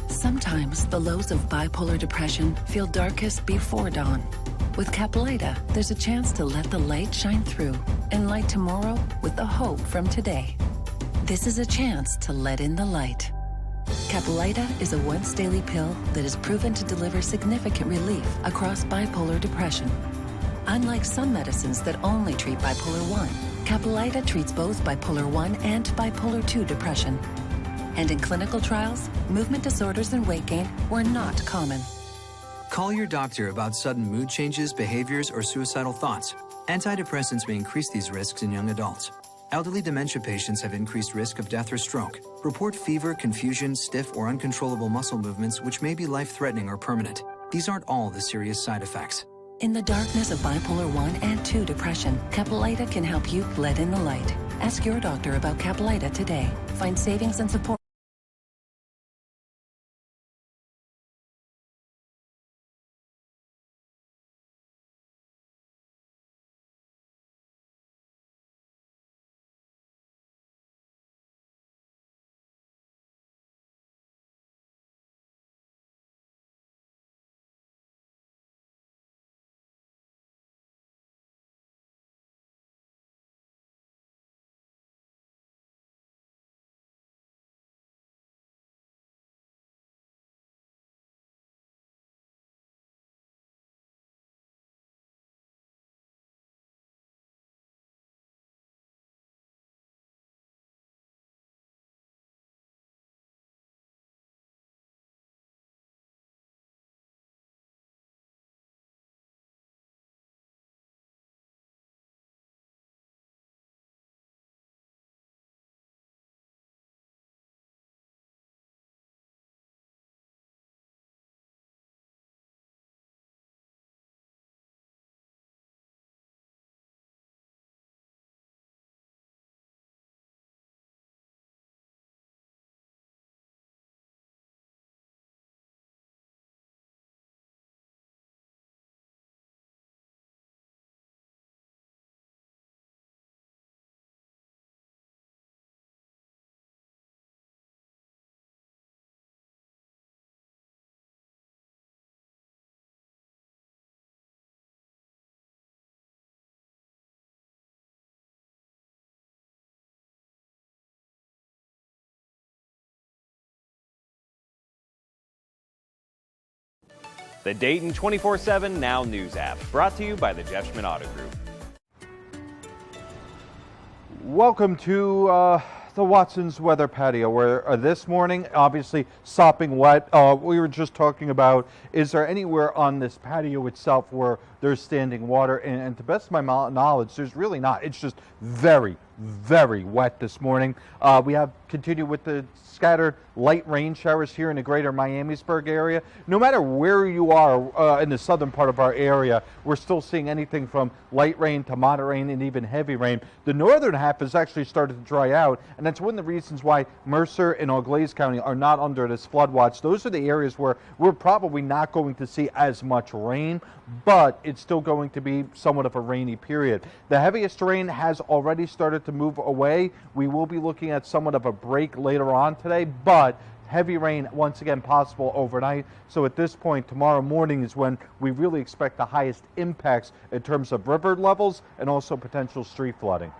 Sometimes the lows of bipolar depression feel darkest before dawn. With Caplyta, there's a chance to let the light shine through and light tomorrow with the hope from today. This is a chance to let in the light. Caplyta is a once-daily pill that is proven to deliver significant relief across bipolar depression. Unlike some medicines that only treat bipolar 1, Caplyta treats both bipolar 1 and bipolar 2 depression. And in clinical trials, movement disorders and weight gain were not common. Call your doctor about sudden mood changes, behaviors, or suicidal thoughts. Antidepressants may increase these risks in young adults. Elderly dementia patients have increased risk of death or stroke. Report fever, confusion, stiff or uncontrollable muscle movements, which may be life-threatening or permanent. These aren't all the serious side effects. In the darkness of bipolar 1 and 2 depression, Caplyta can help you let in the light. Ask your doctor about Caplyta today. Find savings and support. The Dayton 24/7 Now News app, brought to you by the Jeff Schmidt Auto Group. Welcome to the Watson's Weather Patio, where this morning, obviously sopping wet. We were just talking about, is there anywhere on this patio itself where there's standing water? And to the best of my knowledge, there's really not. It's just very, very wet this morning. We have continued with the scattered light rain showers here in the greater Miamisburg area. No matter where you are in the southern part of our area, we're still seeing anything from light rain to moderate rain and even heavy rain. The northern half has actually started to dry out, and that's one of the reasons why Mercer and Auglaize County are not under this flood watch. Those are the areas where we're probably not going to see as much rain, but it's still going to be somewhat of a rainy period. The heaviest rain has already started to move away. We will be looking at somewhat of a break later on today, but heavy rain once again possible overnight. So at this point, tomorrow morning is when we really expect the highest impacts in terms of river levels and also potential street flooding.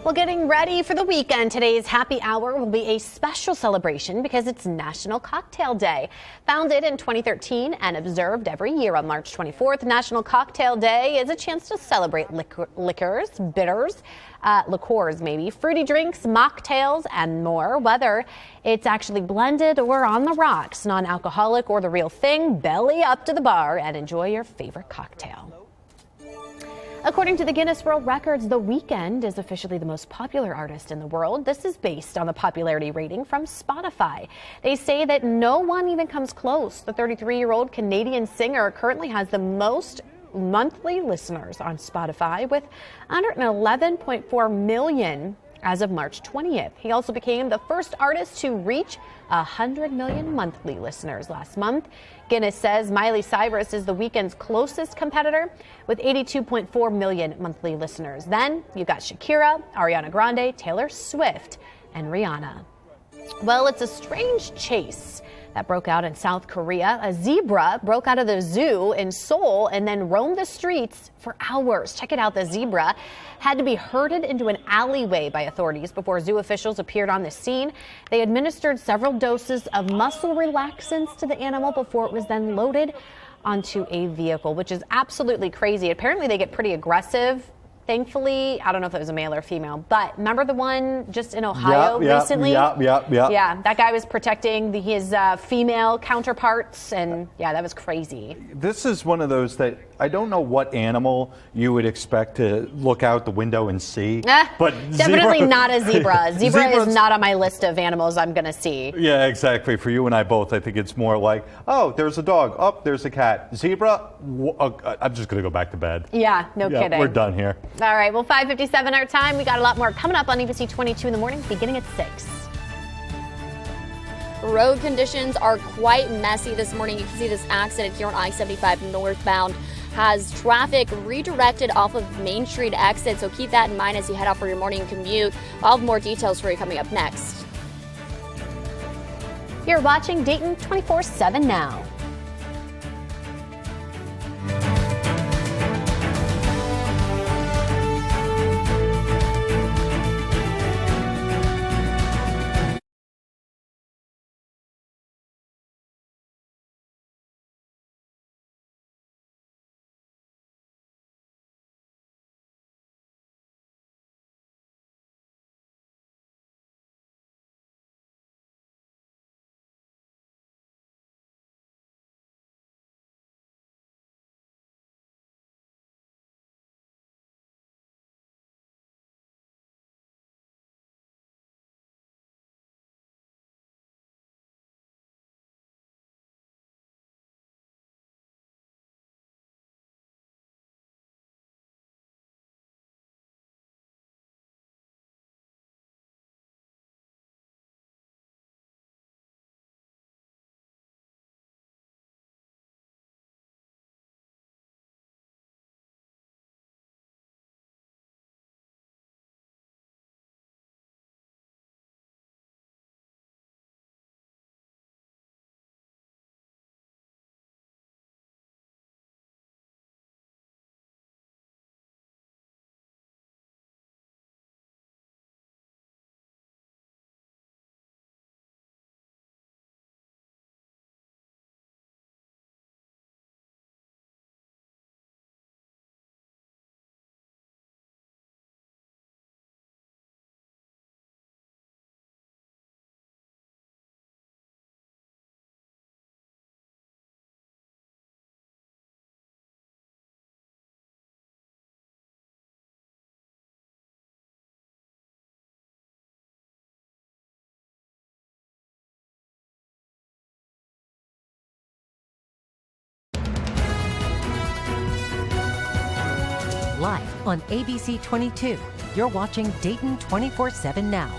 Well, getting ready for the weekend, today's happy hour will be a special celebration because it's National Cocktail Day. Founded in 2013 and observed every year on March 24th, National Cocktail Day is a chance to celebrate liquors, bitters, liqueurs maybe, fruity drinks, mocktails, and more. Whether it's actually blended or on the rocks, non-alcoholic or the real thing, belly up to the bar and enjoy your favorite cocktail. According to the Guinness World Records, The Weeknd is officially the most popular artist in the world. This is based on the popularity rating from Spotify. They say that no one even comes close. The 33-year-old Canadian singer currently has the most monthly listeners on Spotify with 111.4 million as of March 20th. He also became the first artist to reach 100 million monthly listeners last month. Guinness says Miley Cyrus is The Weeknd's closest competitor with 82.4 million monthly listeners. Then you've got Shakira, Ariana Grande, Taylor Swift, and Rihanna. Well, it's a strange chase that broke out in South Korea. A zebra broke out of the zoo in Seoul and then roamed the streets for hours. Check it out. The zebra had to be herded into an alleyway by authorities before zoo officials appeared on the scene. They administered several doses of muscle relaxants to the animal before it was then loaded onto a vehicle, which is absolutely crazy. Apparently they get pretty aggressive. Thankfully, I don't know if it was a male or female, but remember the one just in Ohio recently? Yeah, that guy was protecting his female counterparts, and yeah, that was crazy. This is one of those that I don't know what animal you would expect to look out the window and see. But definitely not a zebra. Zebra is not on my list of animals I'm going to see. Yeah, exactly. For you and I both, I think it's more like, oh, there's a dog. Oh, there's a cat. Zebra, I'm just going to go back to bed. Yeah, no kidding. We're done here. All right, well, 5:57 our time. We got a lot more coming up on ABC 22 in the morning, beginning at 6. Road conditions are quite messy this morning. You can see this accident here on I-75 northbound has traffic redirected off of Main Street exit, so keep that in mind as you head out for your morning commute. I'll have more details for you coming up next. You're watching Dayton 24/7 now. Live on ABC 22, you're watching Dayton 24/7 now.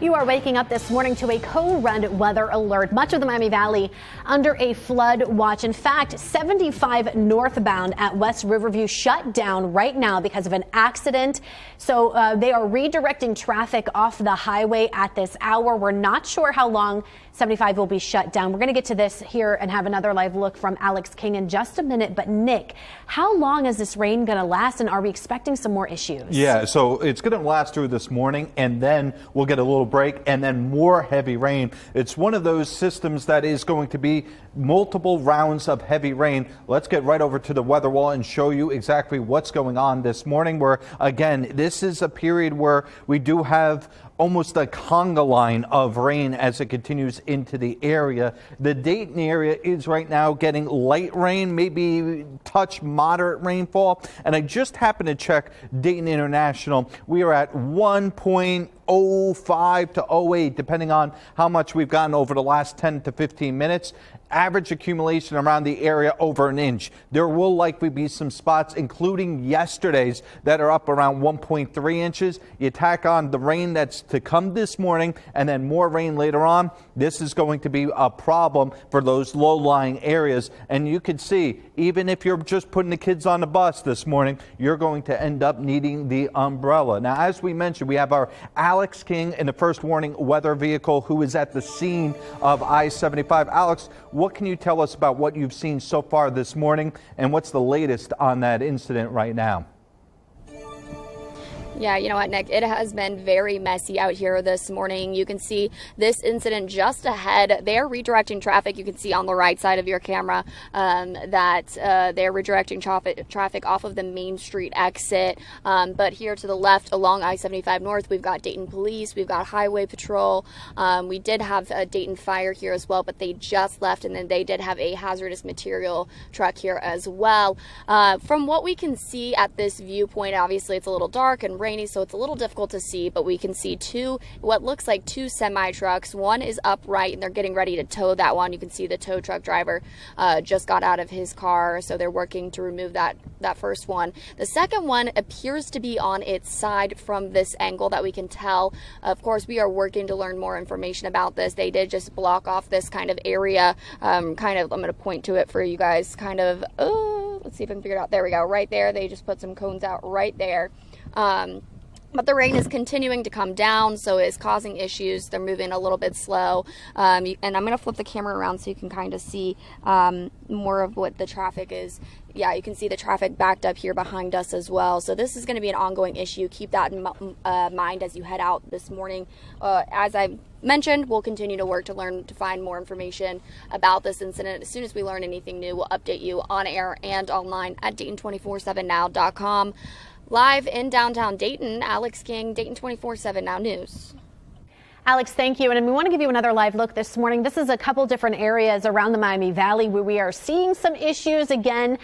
You are waking up this morning to a co-run weather alert. Much of the Miami Valley under a flood watch. In fact, 75 northbound at West Riverview shut down right now because of an accident. So they are redirecting traffic off the highway at this hour. We're not sure how long 75 will be shut down. We're going to get to this here and have another live look from Alex King in just a minute. But Nick, how long is this rain going to last, and are we expecting some more issues? Yeah, so it's going to last through this morning, and then we'll get a little break and then more heavy rain. It's one of those systems that is going to be multiple rounds of heavy rain. Let's get right over to the weather wall and show you exactly what's going on this morning, where again, this is a period where we do have almost a conga line of rain as it continues into the area. The Dayton area is right now getting light rain, maybe touch moderate rainfall. And I just happened to check Dayton International. We are at 1.05 to 08, depending on how much we've gotten over the last 10 to 15 minutes. Average accumulation around the area over an inch. There will likely be some spots, including yesterday's, that are up around 1.3 inches. You tack on the rain that's to come this morning and then more rain later on. This is going to be a problem for those low-lying areas. And you can see, even if you're just putting the kids on the bus this morning, you're going to end up needing the umbrella. Now, as we mentioned, we have our Alex King in the first warning weather vehicle who is at the scene of I-75. Alex, what can you tell us about what you've seen so far this morning, and what's the latest on that incident right now? Yeah, you know what, Nick? It has been very messy out here this morning. You can see this incident just ahead. They're redirecting traffic. You can see on the right side of your camera that they're redirecting traffic off of the Main Street exit. But here to the left along I-75 North, we've got Dayton Police. We've got Highway Patrol. We did have a Dayton Fire here as well, but they just left. And then they did have a hazardous material truck here as well. From what we can see at this viewpoint, obviously it's a little dark and rainy, so it's a little difficult to see, but we can see what looks like two semi trucks. One is upright and they're getting ready to tow that one. You can see the tow truck driver just got out of his car, so they're working to remove that first one. The second one appears to be on its side from this angle that we can tell. Of course, we are working to learn more information about this. They did just block off this kind of area. I'm going to point to it for you guys. Let's see if I can figure it out. There we go. Right there. They just put some cones out right there. But the rain is continuing to come down, so it's causing issues. They're moving a little bit slow. And I'm going to flip the camera around so you can kind of see more of what the traffic is. Yeah, you can see the traffic backed up here behind us as well. So this is going to be an ongoing issue. Keep that in mind as you head out this morning. As I mentioned, we'll continue to work to find more information about this incident. As soon as we learn anything new, we'll update you on air and online at Dayton247now.com. Live in downtown Dayton, Alex King, Dayton 24/7 Now News. Alex, thank you. And we want to give you another live look this morning. This is a couple different areas around the Miami Valley where we are seeing some issues again.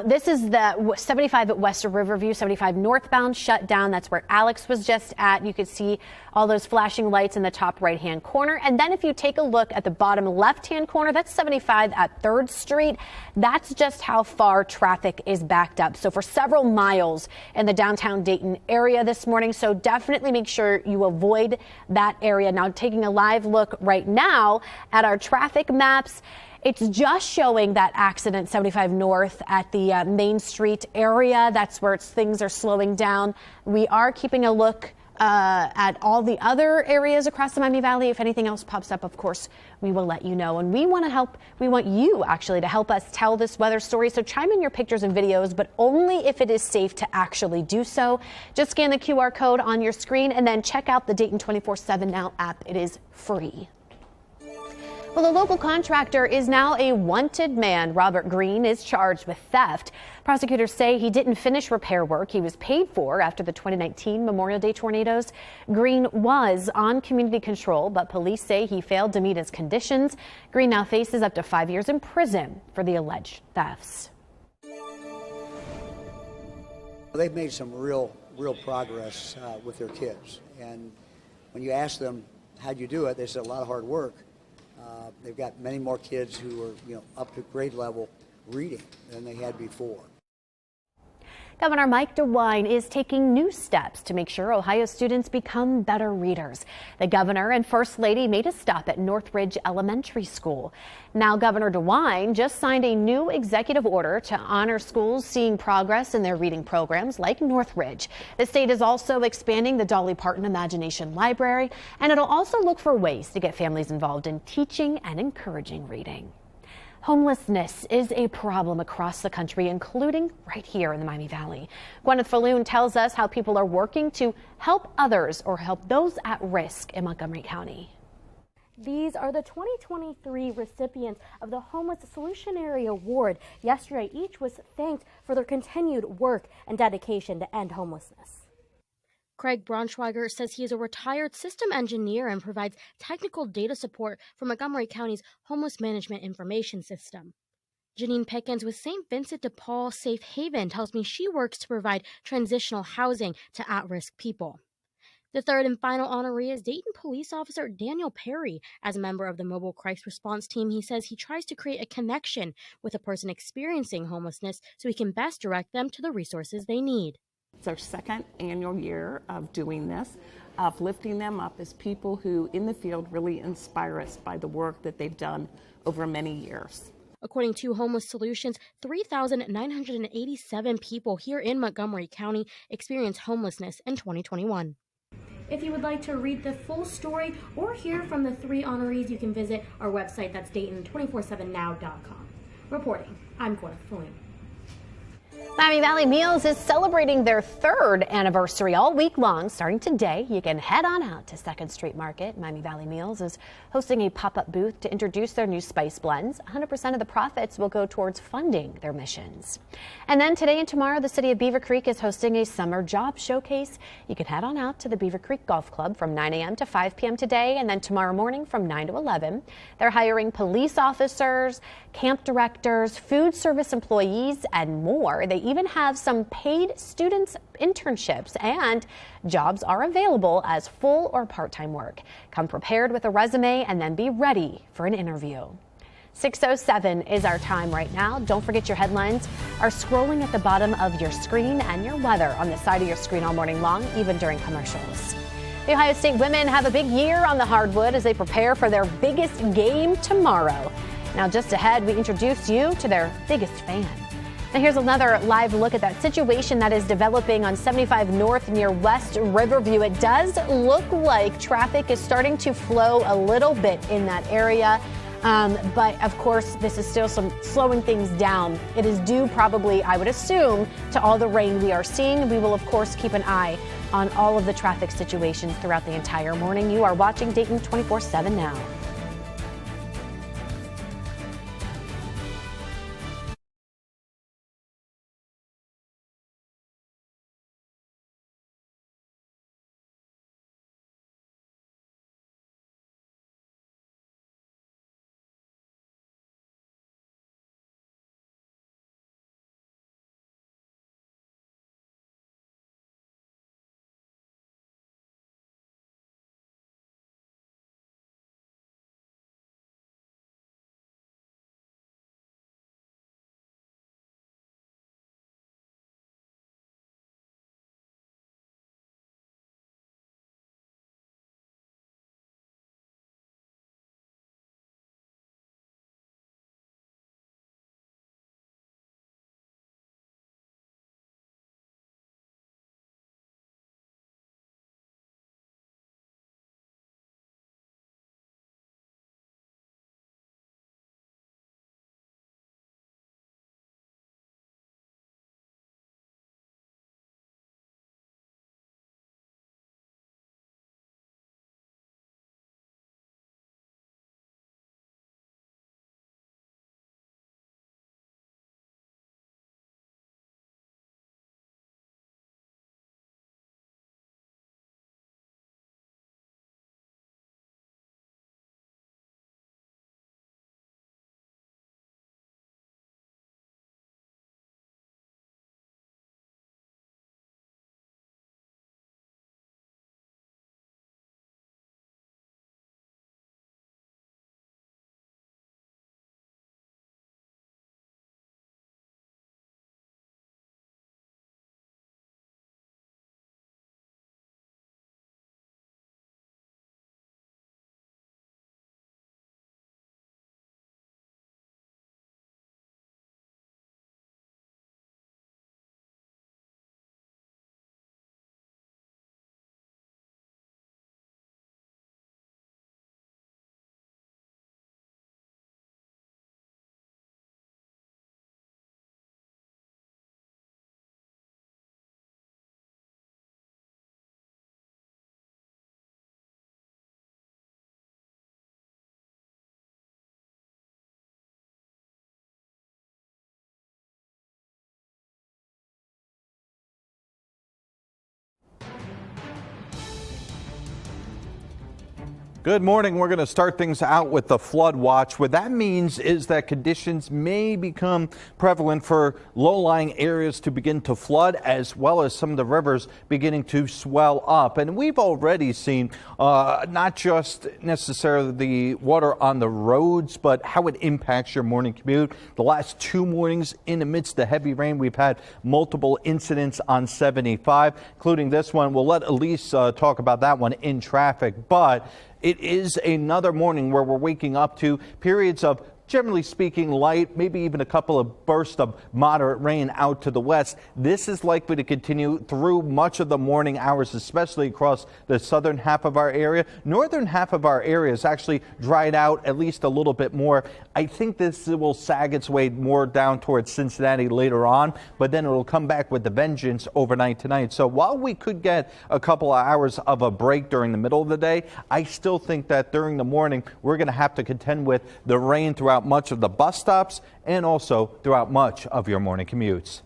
This is the 75 at West Riverview, 75 northbound shut down. That's where Alex was just at. You could see all those flashing lights in the top right-hand corner. And then if you take a look at the bottom left-hand corner, that's 75 at 3rd Street. That's just how far traffic is backed up. So for several miles in the downtown Dayton area this morning. So definitely make sure you avoid that area. Now, taking a live look right now at our traffic maps, it's just showing that accident 75 north at the Main Street area. That's where things are slowing down. We are keeping a look at all the other areas across the Miami Valley. If anything else pops up, of course, we will let you know. And we want to help. We want you actually to help us tell this weather story. So chime in your pictures and videos, but only if it is safe to actually do so. Just scan the QR code on your screen and then check out the Dayton 24/7 Now app. It is free. Well, a local contractor is now a wanted man. Robert Greene is charged with theft. Prosecutors say he didn't finish repair work he was paid for after the 2019 Memorial Day tornadoes. Greene was on community control, but police say he failed to meet his conditions. Greene now faces up to 5 years in prison for the alleged thefts. They've made some real progress with their kids. And when you ask them, how'd you do it? They said a lot of hard work. They've got many more kids who are, up to grade level reading than they had before. Governor Mike DeWine is taking new steps to make sure Ohio students become better readers. The governor and First Lady made a stop at Northridge Elementary School. Now, Governor DeWine just signed a new executive order to honor schools seeing progress in their reading programs like Northridge. The state is also expanding the Dolly Parton Imagination Library, and it'll also look for ways to get families involved in teaching and encouraging reading. Homelessness is a problem across the country, including right here in the Miami Valley. Gwyneth Falloon tells us how people are working to help others or help those at risk in Montgomery County. These are the 2023 recipients of the Homeless Solutionary Award. Yesterday, each was thanked for their continued work and dedication to end homelessness. Craig Braunschweiger says he is a retired system engineer and provides technical data support for Montgomery County's homeless management information system. Janine Pickens with St. Vincent de Paul Safe Haven tells me she works to provide transitional housing to at-risk people. The third and final honoree is Dayton police officer Daniel Perry. As a member of the mobile crisis response team, he says he tries to create a connection with a person experiencing homelessness so he can best direct them to the resources they need. It's our second annual year of doing this, of lifting them up as people who in the field really inspire us by the work that they've done over many years. According to Homeless Solutions, 3,987 people here in Montgomery County experienced homelessness in 2021. If you would like to read the full story or hear from the three honorees, you can visit our website. That's Dayton247now.com. Reporting, I'm Gwyneth Falloon. Miami Valley Meals is celebrating their third anniversary all week long. Starting today, you can head on out to 2nd Street Market. Miami Valley Meals is hosting a pop-up booth to introduce their new spice blends. 100% of the profits will go towards funding their missions. And then today and tomorrow, the city of Beaver Creek is hosting a summer job showcase. You can head on out to the Beaver Creek Golf Club from 9 a.m. to 5 p.m. today, and then tomorrow morning from 9 to 11. They're hiring police officers, camp directors, food service employees, and more. They even have some paid students internships, and jobs are available as full or part-time work. Come prepared with a resume and then be ready for an interview. 6:07 is our time right now. Don't forget your headlines are scrolling at the bottom of your screen and your weather on the side of your screen all morning long, even during commercials. The Ohio State women have a big year on the hardwood as they prepare for their biggest game tomorrow. Now, just ahead, we introduce you to their biggest fan. Now, here's another live look at that situation that is developing on 75 North near West Riverview. It does look like traffic is starting to flow a little bit in that area. But of course, this is still some slowing things down. It is due probably, I would assume, to all the rain we are seeing. We will, of course, keep an eye on all of the traffic situations throughout the entire morning. You are watching Dayton 24/7 now. Good morning. We're going to start things out with the flood watch. What that means is that conditions may become prevalent for low-lying areas to begin to flood, as well as some of the rivers beginning to swell up. And we've already seen not just necessarily the water on the roads, but how it impacts your morning commute. The last 2 mornings in the midst of heavy rain, we've had multiple incidents on 75, including this one. We'll let Elise talk about that one in traffic, but it is another morning where we're waking up to periods of, generally speaking, light, maybe even a couple of bursts of moderate rain out to the west. This is likely to continue through much of the morning hours, especially across the southern half of our area. Northern half of our area is actually dried out at least a little bit more. I think this will sag its way more down towards Cincinnati later on, but then it will come back with the vengeance overnight tonight. So while we could get a couple of hours of a break during the middle of the day, I still think that during the morning we're going to have to contend with the rain throughout much of the bus stops and also throughout much of your morning commutes.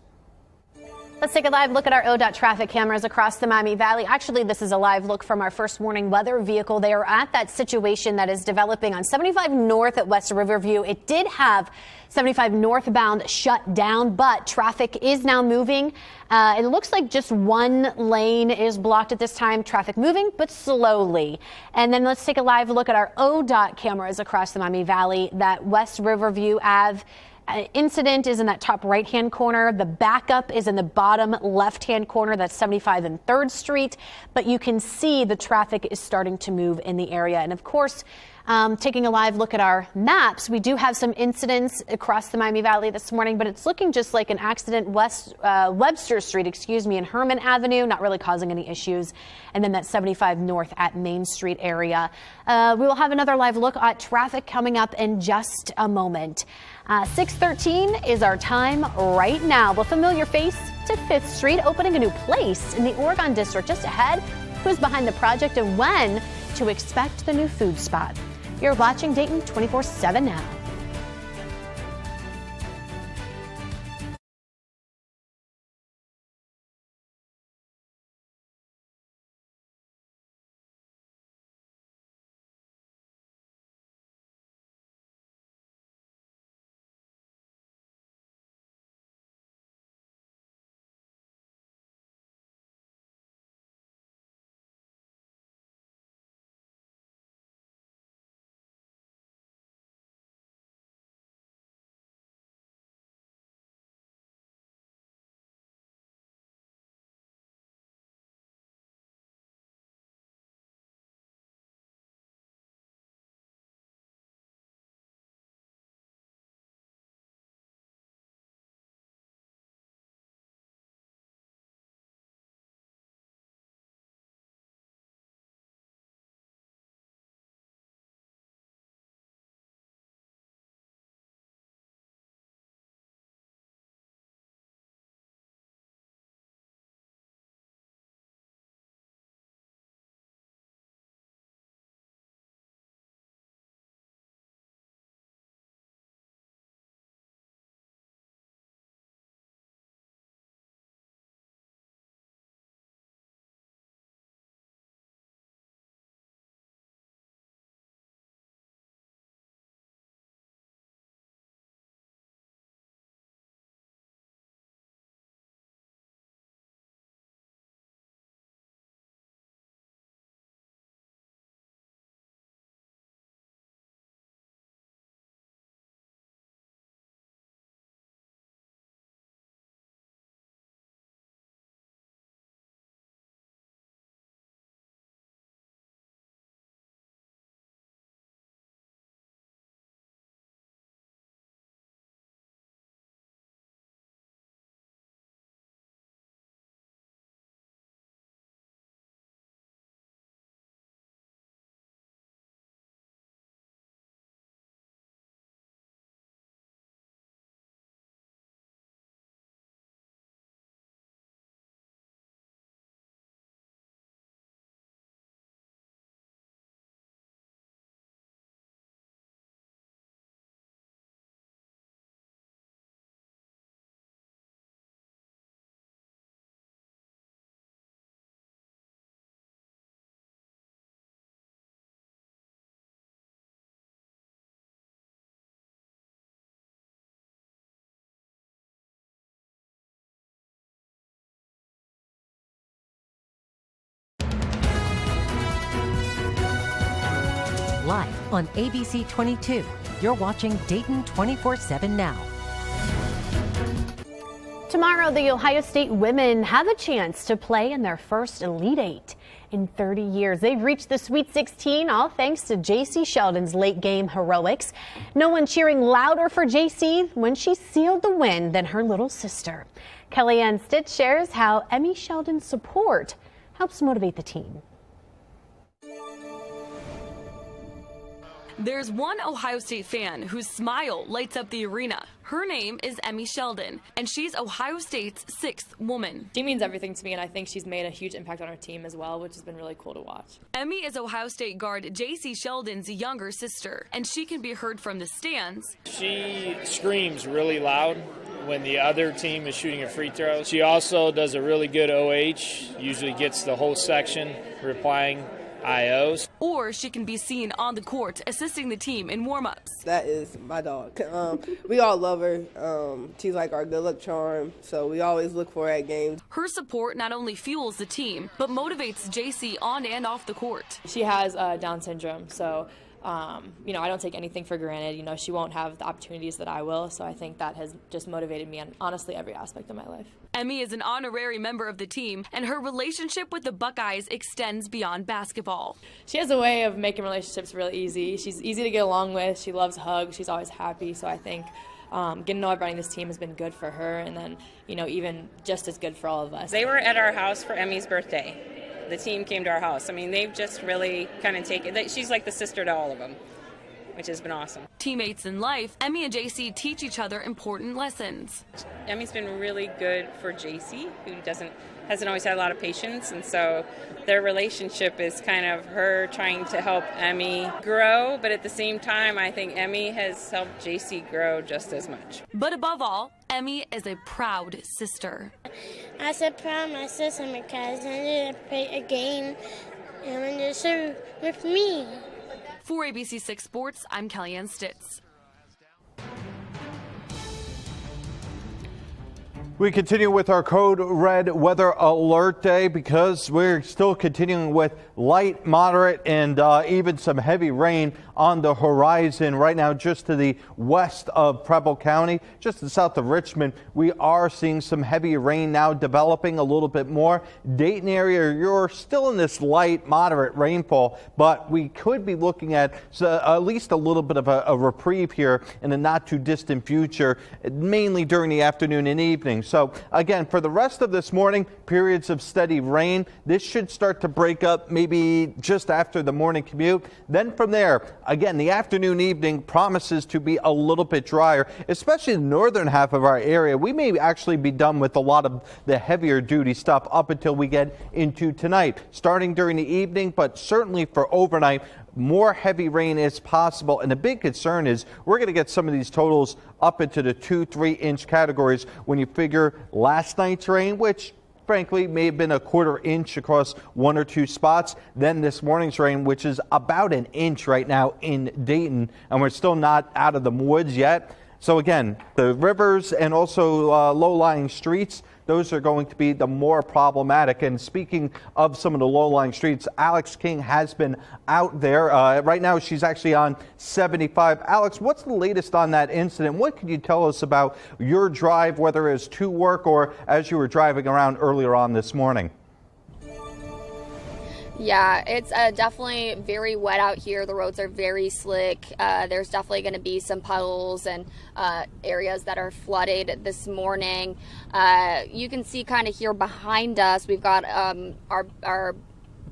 Let's take a live look at our ODOT traffic cameras across the Miami Valley. Actually, this is a live look from our first morning weather vehicle. They are at that situation that is developing on 75 North at West Riverview. It did have 75 northbound shut down, but traffic is now moving. It looks like just one lane is blocked at this time. Traffic moving, but slowly. And then let's take a live look at our ODOT cameras across the Miami Valley. That West Riverview Ave incident is in that top right-hand corner. The backup is in the bottom left-hand corner. That's 75 and 3rd Street. But you can see the traffic is starting to move in the area. And of course, taking a live look at our maps, we do have some incidents across the Miami Valley this morning, but it's looking just like an accident Webster Street, and Herman Avenue, not really causing any issues. And then that 75 North at Main Street area. We will have another live look at traffic coming up in just a moment. 6:13 is our time right now. The familiar face to 5th Street, opening a new place in the Oregon District just ahead. Who's behind the project and when to expect the new food spot? You're watching Dayton 24/7 now. on ABC 22. You're watching Dayton 24/7 now. Tomorrow, the Ohio State women have a chance to play in their first Elite Eight in 30 years. They've reached the Sweet 16, all thanks to J.C. Sheldon's late game heroics. No one cheering louder for J.C. when she sealed the win than her little sister. Kellyanne Stitz shares how Emmy Sheldon's support helps motivate the team. There's one Ohio State fan whose smile lights up the arena. Her name is Emmy Sheldon, and she's Ohio State's 6th woman. She means everything to me, and I think she's made a huge impact on our team as well, which has been really cool to watch. Emmy is Ohio State guard J.C. Sheldon's younger sister, and she can be heard from the stands. She screams really loud when the other team is shooting a free throw. She also does a really good OH, usually gets the whole section replying IOs. Or she can be seen on the court assisting the team in warm-ups. That is my dog. We all love her. She's like our good luck charm, so we always look for her at games. Her support not only fuels the team, but motivates JC on and off the court. She has Down syndrome, so I don't take anything for granted. She won't have the opportunities that I will, so I think that has just motivated me on honestly every aspect of my life. Emmy is an honorary member of the team, and her relationship with the Buckeyes extends beyond basketball. She has a way of making relationships really easy. She's easy to get along with. She loves hugs. She's always happy, so I think getting to know everybody in this team has been good for her, and then, even just as good for all of us. They were at our house for Emmy's birthday. The team came to our house. I mean, they've just really kind of taken, she's like the sister to all of them, which has been awesome. Teammates in life, Emmy and JC teach each other important lessons. Emmy's been really good for JC, who hasn't always had a lot of patience, and so their relationship is kind of her trying to help Emmy grow, but at the same time, I think Emmy has helped JC grow just as much. But above all, Emmy is a proud sister. I said proud my sister because I didn't play a game and just with me. For ABC 6 Sports, I'm Kellyanne Stitz. We continue with our code red weather alert day because we're still continuing with light, moderate, and even some heavy rain on the horizon right now just to the west of Preble County, just to the south of Richmond. We are seeing some heavy rain now developing a little bit more. Dayton area, you're still in this light, moderate rainfall, but we could be looking at at least a little bit of a reprieve here in the not too distant future, mainly during the afternoon and evening. So again, for the rest of this morning, periods of steady rain. This should start to break up maybe just after the morning commute. Then from there, again, the afternoon, evening promises to be a little bit drier, especially the northern half of our area. We may actually be done with a lot of the heavier duty stuff up until we get into tonight, starting during the evening, but certainly for overnight. More heavy rain is possible, and the big concern is we're going to get some of these totals up into the 2-3 inch categories when you figure last night's rain, which frankly may have been a quarter inch across 1 or 2 spots, then this morning's rain, which is about an inch right now in Dayton, and we're still not out of the woods yet. So again, the rivers and also low-lying streets, those are going to be the more problematic. And speaking of some of the low-lying streets, Alex King has been out there. Right now, she's actually on 75. Alex, what's the latest on that incident? What can you tell us about your drive, whether it's to work or as you were driving around earlier on this morning? Yeah, it's definitely very wet out here. The roads are very slick. There's definitely going to be some puddles and areas that are flooded this morning. You can see kind of here behind us, we've got our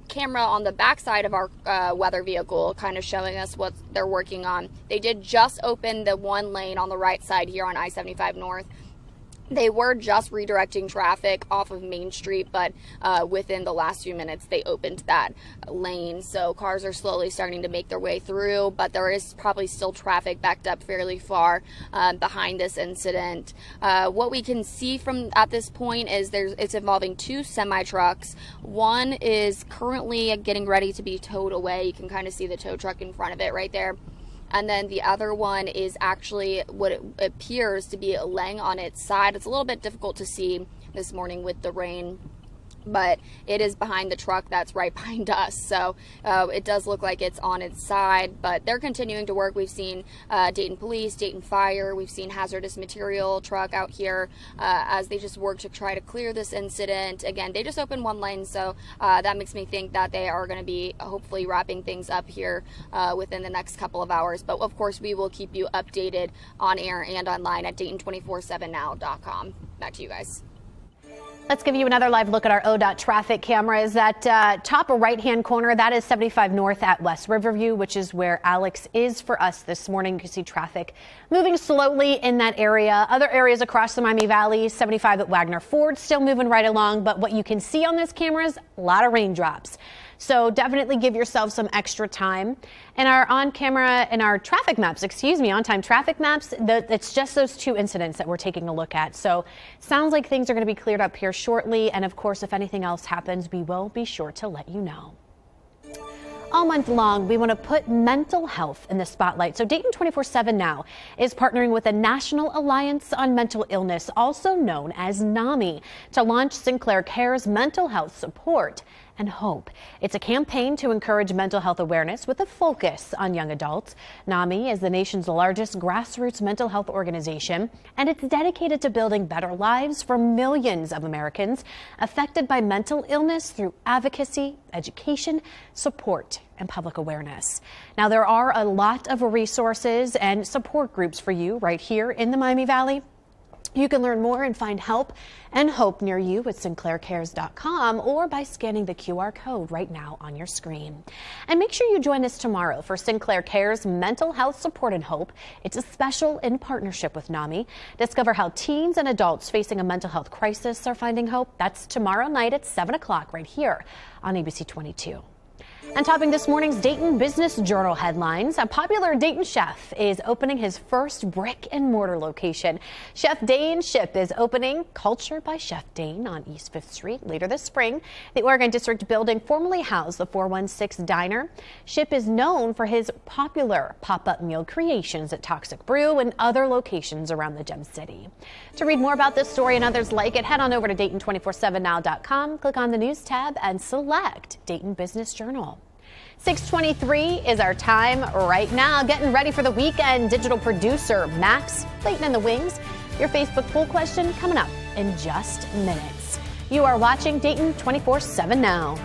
camera on the backside of our weather vehicle kind of showing us what they're working on. They did just open the one lane on the right side here on I-75 North. They were just redirecting traffic off of Main Street, but within the last few minutes, they opened that lane. So cars are slowly starting to make their way through, but there is probably still traffic backed up fairly far behind this incident. What we can see from at this point is it's involving 2 semi-trucks. One is currently getting ready to be towed away. You can kind of see the tow truck in front of it right there. And then the other one is actually what it appears to be laying on its side. It's a little bit difficult to see this morning with the rain. but it is behind the truck that's right behind us. So it does look like it's on its side, but they're continuing to work. We've seen Dayton Police, Dayton Fire, we've seen hazardous material truck out here as they just work to try to clear this incident. Again, they just opened one lane, so that makes me think that they are going to be hopefully wrapping things up here within the next couple of hours. But of course, we will keep you updated on air and online at Dayton247now.com. Back to you guys. Let's give you another live look at our ODOT traffic cameras. That top right-hand corner, that is 75 north at West Riverview, which is where Alex is for us this morning. You can see traffic moving slowly in that area. Other areas across the Miami Valley, 75 at Wagner Ford, still moving right along. But what you can see on those cameras, a lot of raindrops. So definitely give yourself some extra time. And our on-camera and our traffic maps, on-time traffic maps, it's just those two incidents that we're taking a look at. So sounds like things are going to be cleared up here shortly. And of course, if anything else happens, we will be sure to let you know. All month long, we want to put mental health in the spotlight. So Dayton 24/7 Now is partnering with the National Alliance on Mental Illness, also known as NAMI, to launch Sinclair Care's mental health support and hope. It's a campaign to encourage mental health awareness with a focus on young adults. NAMI is the nation's largest grassroots mental health organization, and it's dedicated to building better lives for millions of Americans affected by mental illness through advocacy, education, support, and public awareness. Now, there are a lot of resources and support groups for you right here in the Miami Valley. You can learn more and find help and hope near you at sinclaircares.com or by scanning the QR code right now on your screen. And make sure you join us tomorrow for Sinclair Cares Mental Health Support and Hope. It's a special in partnership with NAMI. Discover how teens and adults facing a mental health crisis are finding hope. That's tomorrow night at 7 o'clock right here on ABC 22. And topping this morning's Dayton Business Journal headlines, a popular Dayton chef is opening his first brick and mortar location. Chef Dane Ship is opening Culture by Chef Dane on East 5th Street later this spring. The Oregon District building formerly housed the 416 Diner. Ship is known for his popular pop-up meal creations at Toxic Brew and other locations around the Gem City. To read more about this story and others like it, head on over to Dayton247now.com, click on the news tab and select Dayton Business Journal. 6:23 is our time right now. Getting ready for the weekend. Digital producer Max Clayton in the wings. Your Facebook poll question coming up in just minutes. You are watching Dayton 24/7 Now.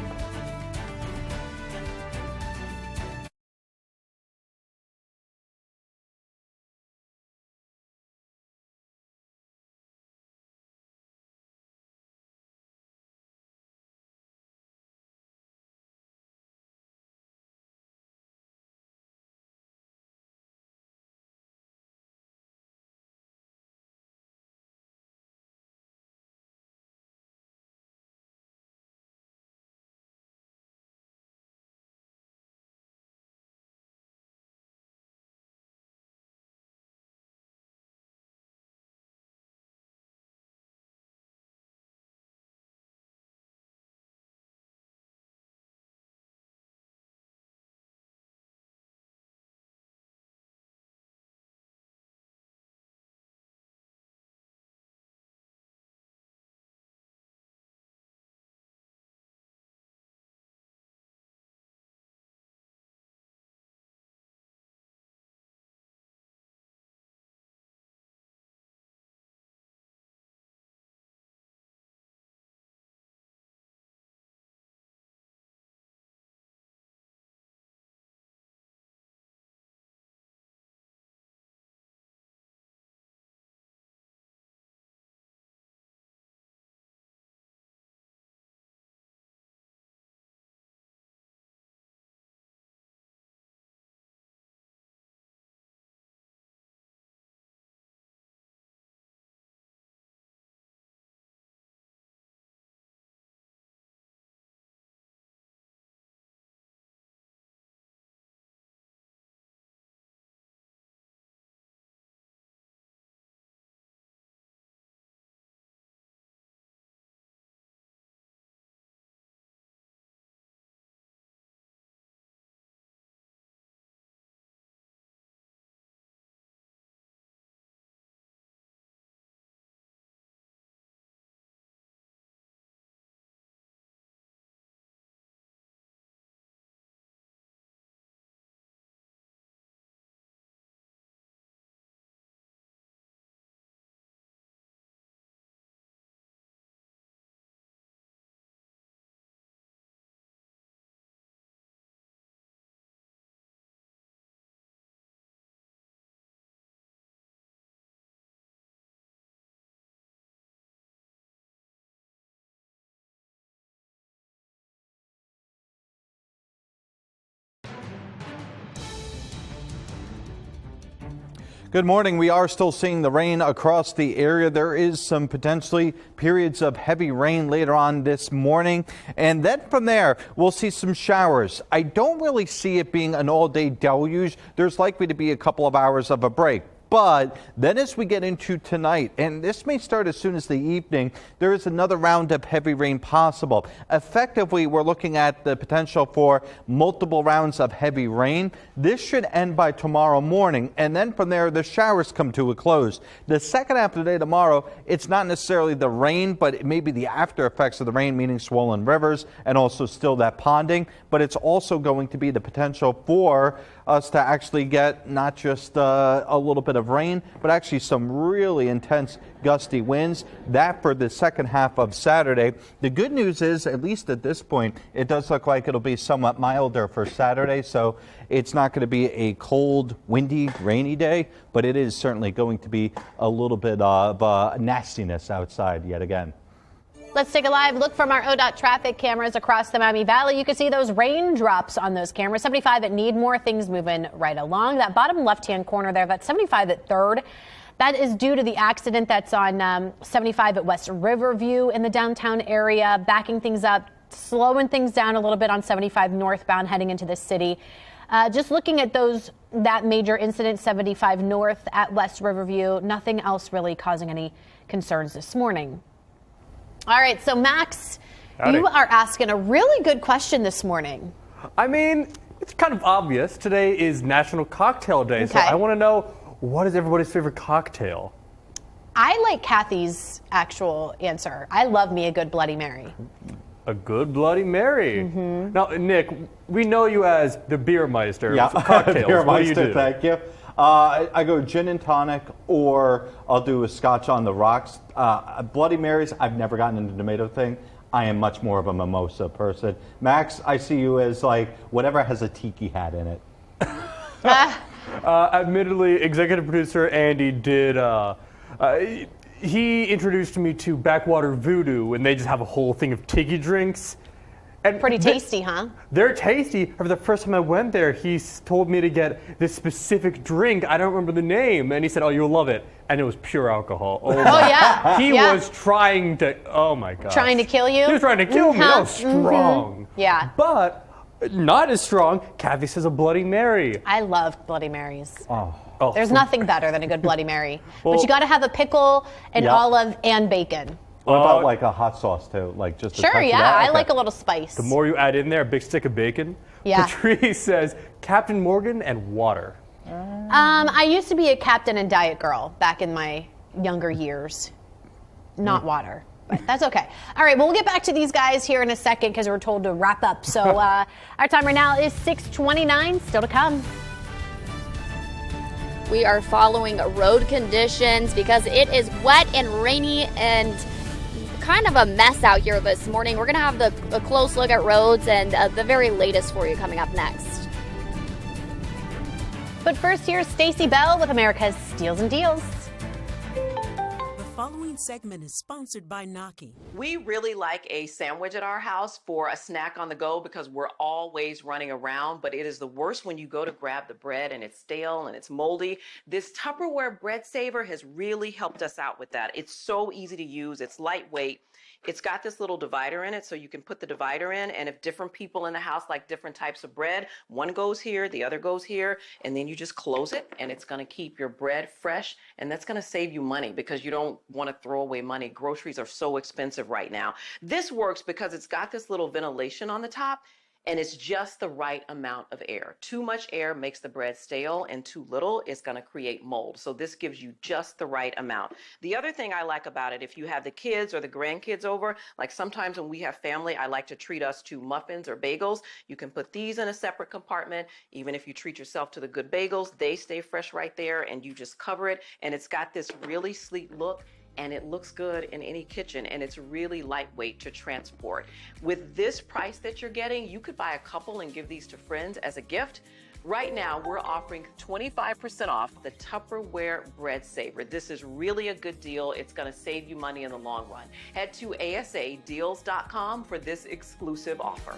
Good morning. We are still seeing the rain across the area. There is some potentially periods of heavy rain later on this morning. And then from there, we'll see some showers. I don't really see it being an all-day deluge. There's likely to be a couple of hours of a break. But then as we get into tonight, and this may start as soon as the evening, there is another round of heavy rain possible. Effectively, we're looking at the potential for multiple rounds of heavy rain. This should end by tomorrow morning, and then from there, the showers come to a close. The second half of the day tomorrow, it's not necessarily the rain, but it may be the after effects of the rain, meaning swollen rivers and also still that ponding. But it's also going to be the potential for us to actually get not just a little bit of rain, but actually some really intense gusty winds. That for the second half of Saturday. The good news is, at least at this point, it does look like it'll be somewhat milder for Saturday. So it's not going to be a cold, windy, rainy day, but it is certainly going to be a little bit of nastiness outside yet again. Let's take a live look from our ODOT traffic cameras across the Miami Valley. You can see those raindrops on those cameras. 75 at Needmore, things moving right along. That bottom left-hand corner there, that's 75 at 3rd. That is due to the accident that's on 75 at West Riverview in the downtown area, backing things up, slowing things down a little bit on 75 northbound heading into the city. Just looking at that major incident, 75 north at West Riverview, nothing else really causing any concerns this morning. All right, so Max, Howdy. You are asking a really good question this morning. I mean, it's kind of obvious. Today is National Cocktail Day, so Okay. I want to know, what is everybody's favorite cocktail? I like Kathy's actual answer. I love me a good Bloody Mary. A good Bloody Mary. Mm-hmm. Now, Nick, we know you as the beer meister Yeah, for cocktails. Beer What do you Meister, do? thank you. I go gin and tonic, or I'll do a scotch on the rocks. Bloody Marys, I've never gotten into the tomato thing. I am much more of a mimosa person. Max, I see you as like whatever has a tiki hat in it. Admittedly, executive producer Andy did. He introduced me to Backwater Voodoo, and they just have a whole thing of tiki drinks. And Pretty tasty, huh? They're tasty. For the first time I went there, he told me to get this specific drink. I don't remember the name. And he said, oh, you'll love it. And it was pure alcohol. Oh, yeah. He Yeah. was trying to, oh my God. Trying to kill you? He was trying to kill me. That was strong. Mm-hmm. Yeah. But not as strong. Kathy says a Bloody Mary. I love Bloody Marys. Oh. There's nothing better than a good Bloody Mary. Well- but you got to have a pickle, an Yeah. olive, and bacon. What about like a hot sauce too? Like just a Sure, touch of yeah. that? I Okay. like a little spice. The more you add in there, a big stick of bacon. Yeah. Patrice says Captain Morgan and water. I used to be a Captain and Diet Girl back in my younger years. Not water. But that's okay. All right, well, we'll get back to these guys here in a second because we're told to wrap up. So our time right now is 6:29. Still to come. We are following road conditions because it is wet and rainy and kind of a mess out here this morning. We're going to have a close look at roads and the very latest for you coming up next. But first, here's Stacey Bell with America's Steals and Deals. The following segment is sponsored by Naki. We really like a sandwich at our house for a snack on the go because we're always running around, but it is the worst when you go to grab the bread and it's stale and it's moldy. This Tupperware bread saver has really helped us out with that. It's so easy to use. It's lightweight. It's got this little divider in it, so you can put the divider in, and if different people in the house like different types of bread, one goes here, the other goes here, and then you just close it, and it's going to keep your bread fresh, and that's going to save you money because you don't want to throw away money. Groceries are so expensive right now. This works because it's got this little ventilation on the top, and it's just the right amount of air. Too much air makes the bread stale, and too little is going to create mold. So this gives you just the right amount. The other thing I like about it, if you have the kids or the grandkids over, like sometimes when we have family, I like to treat us to muffins or bagels. You can put these in a separate compartment. Even if you treat yourself to the good bagels, they stay fresh right there, and you just cover it. And it's got this really sleek look, and it looks good in any kitchen, and it's really lightweight to transport. With this price that you're getting, you could buy a couple and give these to friends as a gift. Right now, we're offering 25% off the Tupperware Bread Saver. This is really a good deal. It's going to save you money in the long run. Head to asadeals.com for this exclusive offer.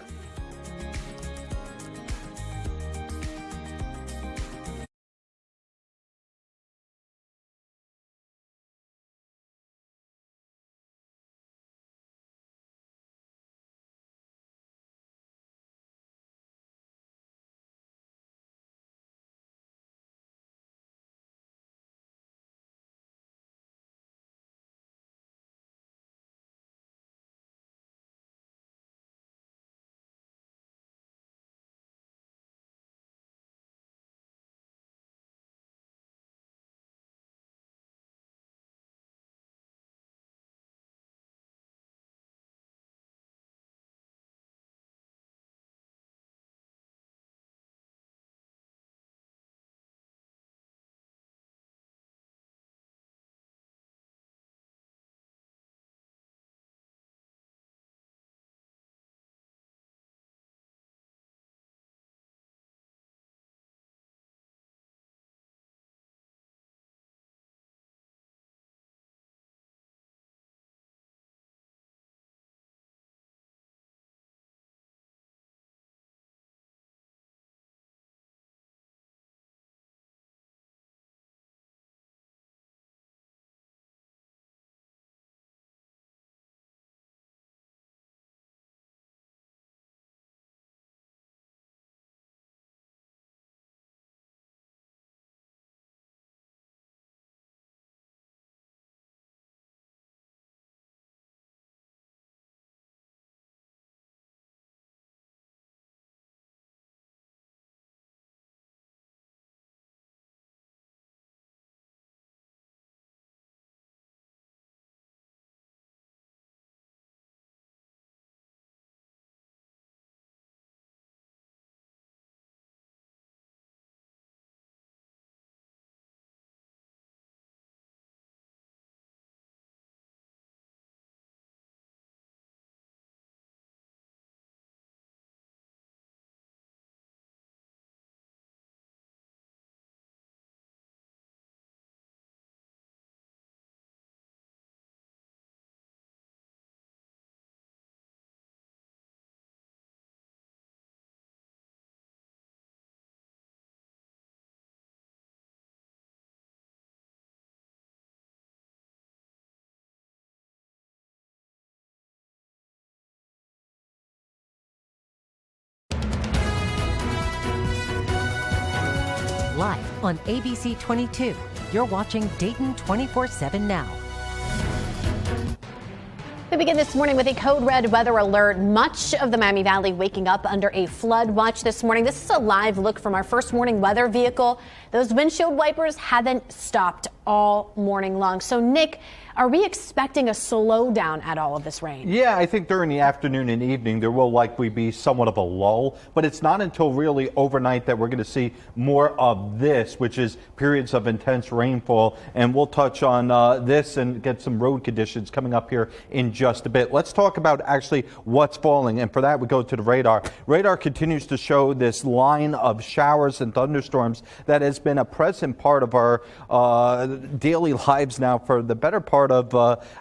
on ABC 22. You're watching Dayton 24/7 now. We begin this morning with a code red weather alert. Much of the Miami Valley waking up under a flood watch this morning. This is a live look from our first morning weather vehicle. Those windshield wipers haven't stopped all morning long. So, Nick, are we expecting a slowdown at all of this rain? Yeah, I think during the afternoon and evening there will likely be somewhat of a lull, but it's not until really overnight that we're going to see more of this, which is periods of intense rainfall. And we'll touch on this and get some road conditions coming up here in just a bit. Let's talk about actually what's falling, and for that we go to the radar. Radar continues to show this line of showers and thunderstorms that has been a present part of our daily lives now for the better part of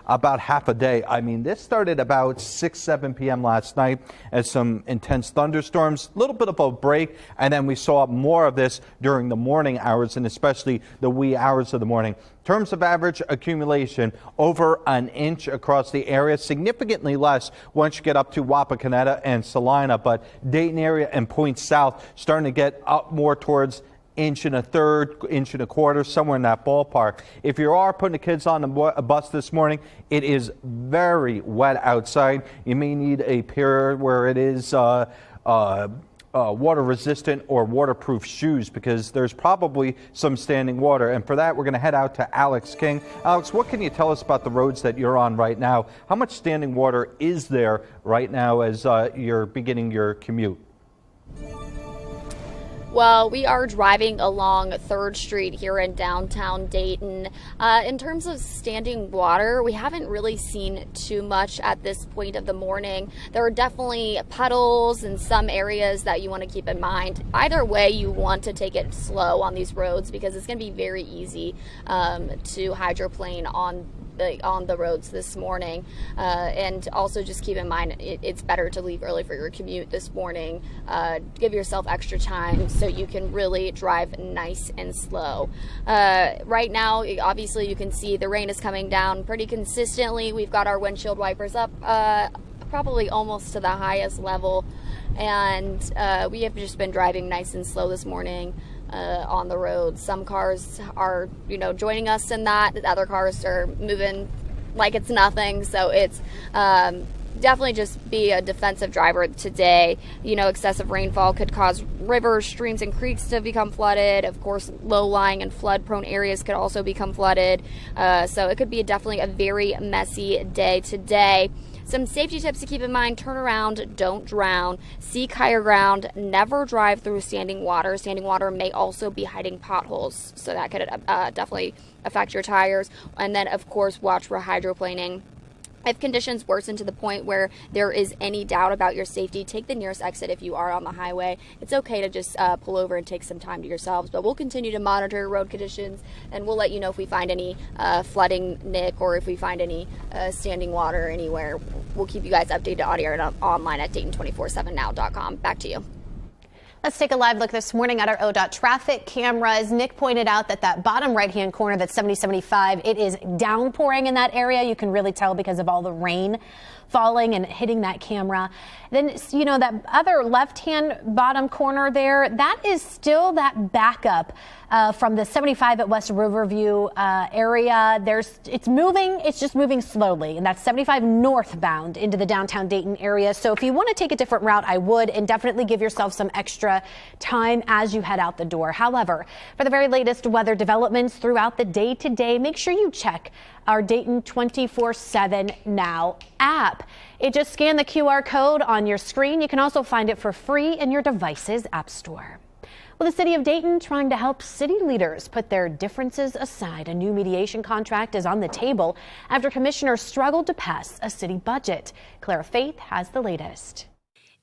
about half a day. I mean, this started about 6-7 p.m. last night as some intense thunderstorms, a little bit of a break, and then we saw more of this during the morning hours and especially the wee hours of the morning. In terms of average accumulation, over an inch across the area, significantly less once you get up to Wapakoneta and Salina, but Dayton area and Point South starting to get up more towards inch and a third, inch and a quarter, somewhere in that ballpark. If you are putting the kids on a bus this morning, it is very wet outside. You may need a pair where it is water resistant or waterproof shoes because there's probably some standing water. And for that, we're going to head out to Alex King. Alex, what can you tell us about the roads that you're on right now? How much standing water is there right now as you're beginning your commute? Well, we are driving along 3rd Street here in downtown Dayton. In terms of standing water, we haven't really seen too much at this point of the morning. There are definitely puddles in some areas that you want to keep in mind. Either way, you want to take it slow on these roads because it's going to be very easy to hydroplane on the roads this morning, and also just keep in mind it's better to leave early for your commute this morning. Give yourself extra time so you can really drive nice and slow. Right now, obviously you can see the rain is coming down pretty consistently. We've got our windshield wipers up probably almost to the highest level, and we have just been driving nice and slow this morning on the road. Some cars are, joining us in that. Other cars are moving like it's nothing. So it's definitely just be a defensive driver today. Excessive rainfall could cause rivers, streams, and creeks to become flooded. Of course, low-lying and flood-prone areas could also become flooded. So it could be definitely a very messy day today. Some safety tips to keep in mind: turn around, don't drown, seek higher ground, never drive through standing water. Standing water may also be hiding potholes, so that could definitely affect your tires. And then, of course, watch for hydroplaning. If conditions worsen to the point where there is any doubt about your safety, take the nearest exit if you are on the highway. It's okay to just pull over and take some time to yourselves, but we'll continue to monitor road conditions, and we'll let you know if we find any flooding, Nick, or if we find any standing water anywhere. We'll keep you guys updated audio and online at Dayton247now.com. Back to you. Let's take a live look this morning at our ODOT traffic cameras. Nick pointed out that bottom right-hand corner, that's 70-75, it is downpouring in that area. You can really tell because of all the rain falling and hitting that camera. Then, that other left-hand bottom corner there, that is still that backup from the 75 at West Riverview area. It's just moving slowly, and that's 75 northbound into the downtown Dayton area. So if you want to take a different route, I would, and definitely give yourself some extra time as you head out the door. However, for the very latest weather developments throughout the day today, make sure you check our Dayton 24/7 Now app. Just scan the QR code on your screen. You can also find it for free in your device's app store. Well, the city of Dayton trying to help city leaders put their differences aside. A new mediation contract is on the table after commissioners struggled to pass a city budget. Clara Faith has the latest.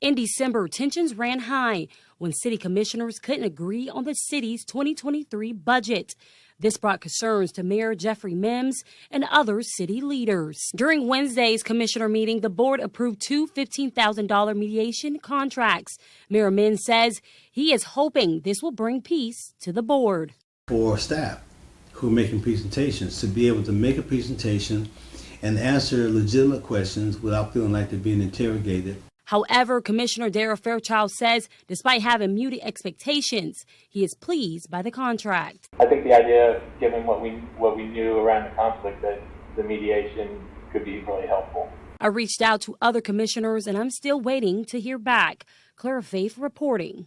In December, tensions ran high when city commissioners couldn't agree on the city's 2023 budget. This brought concerns to Mayor Jeffrey Mims and other city leaders. During Wednesday's commissioner meeting, the board approved two $15,000 mediation contracts. Mayor Mims says he is hoping this will bring peace to the board. For staff who are making presentations, to be able to make a presentation and answer legitimate questions without feeling like they're being interrogated. However, Commissioner Darrell Fairchild says despite having muted expectations, he is pleased by the contract. I think the idea, given what we knew around the conflict, that the mediation could be really helpful. I reached out to other commissioners and I'm still waiting to hear back. Clara Faith reporting.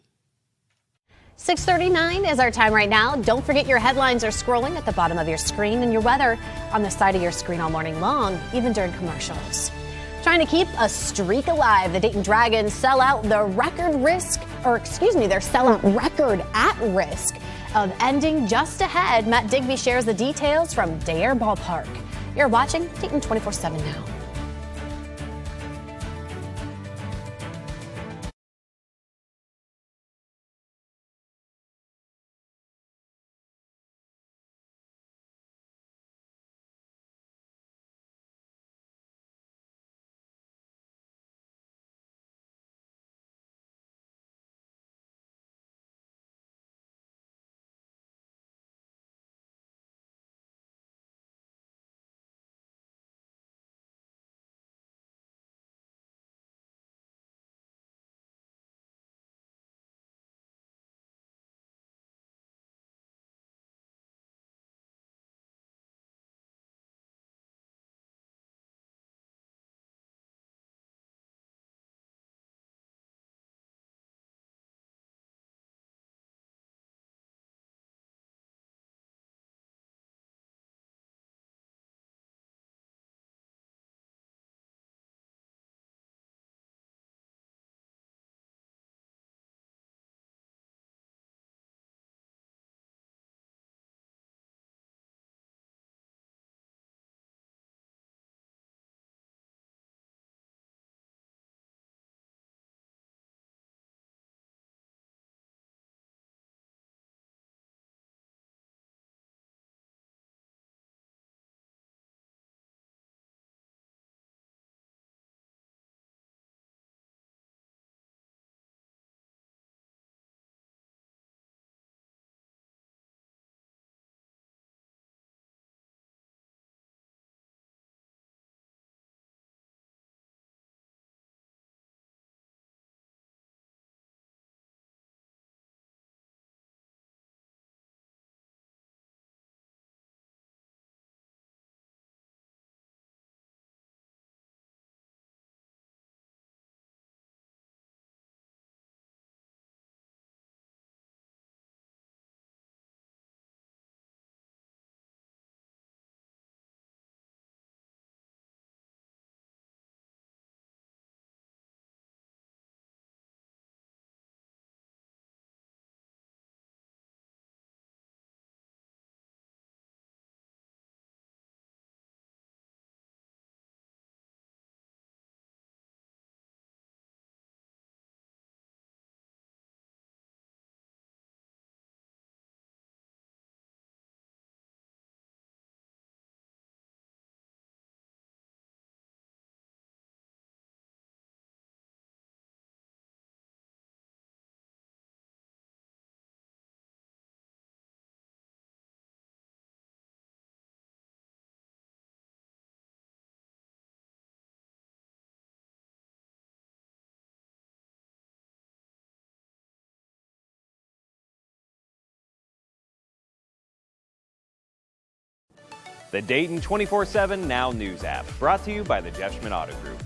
6:39 is our time right now. Don't forget your headlines are scrolling at the bottom of your screen and your weather on the side of your screen all morning long, even during commercials. Trying to keep a streak alive, the Dayton Dragons sell out their sellout record at risk of ending just ahead. Matt Digby shares the details from Day Air Ballpark. You're watching Dayton 24/7 now. The Dayton 24/7 Now News app, brought to you by the Jeff Schmidt Auto Group.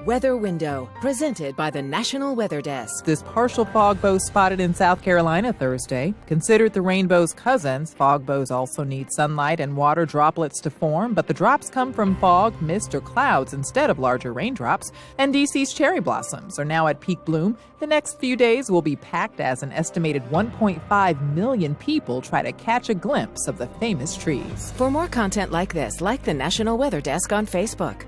Weather Window, presented by the National Weather Desk. This partial fog bow spotted in South Carolina Thursday. Considered the rainbow's cousins, fog bows also need sunlight and water droplets to form, but the drops come from fog, mist, or clouds instead of larger raindrops. And DC's cherry blossoms are now at peak bloom. The next few days will be packed as an estimated 1.5 million people try to catch a glimpse of the famous trees. For more content like this, like the National Weather Desk on Facebook.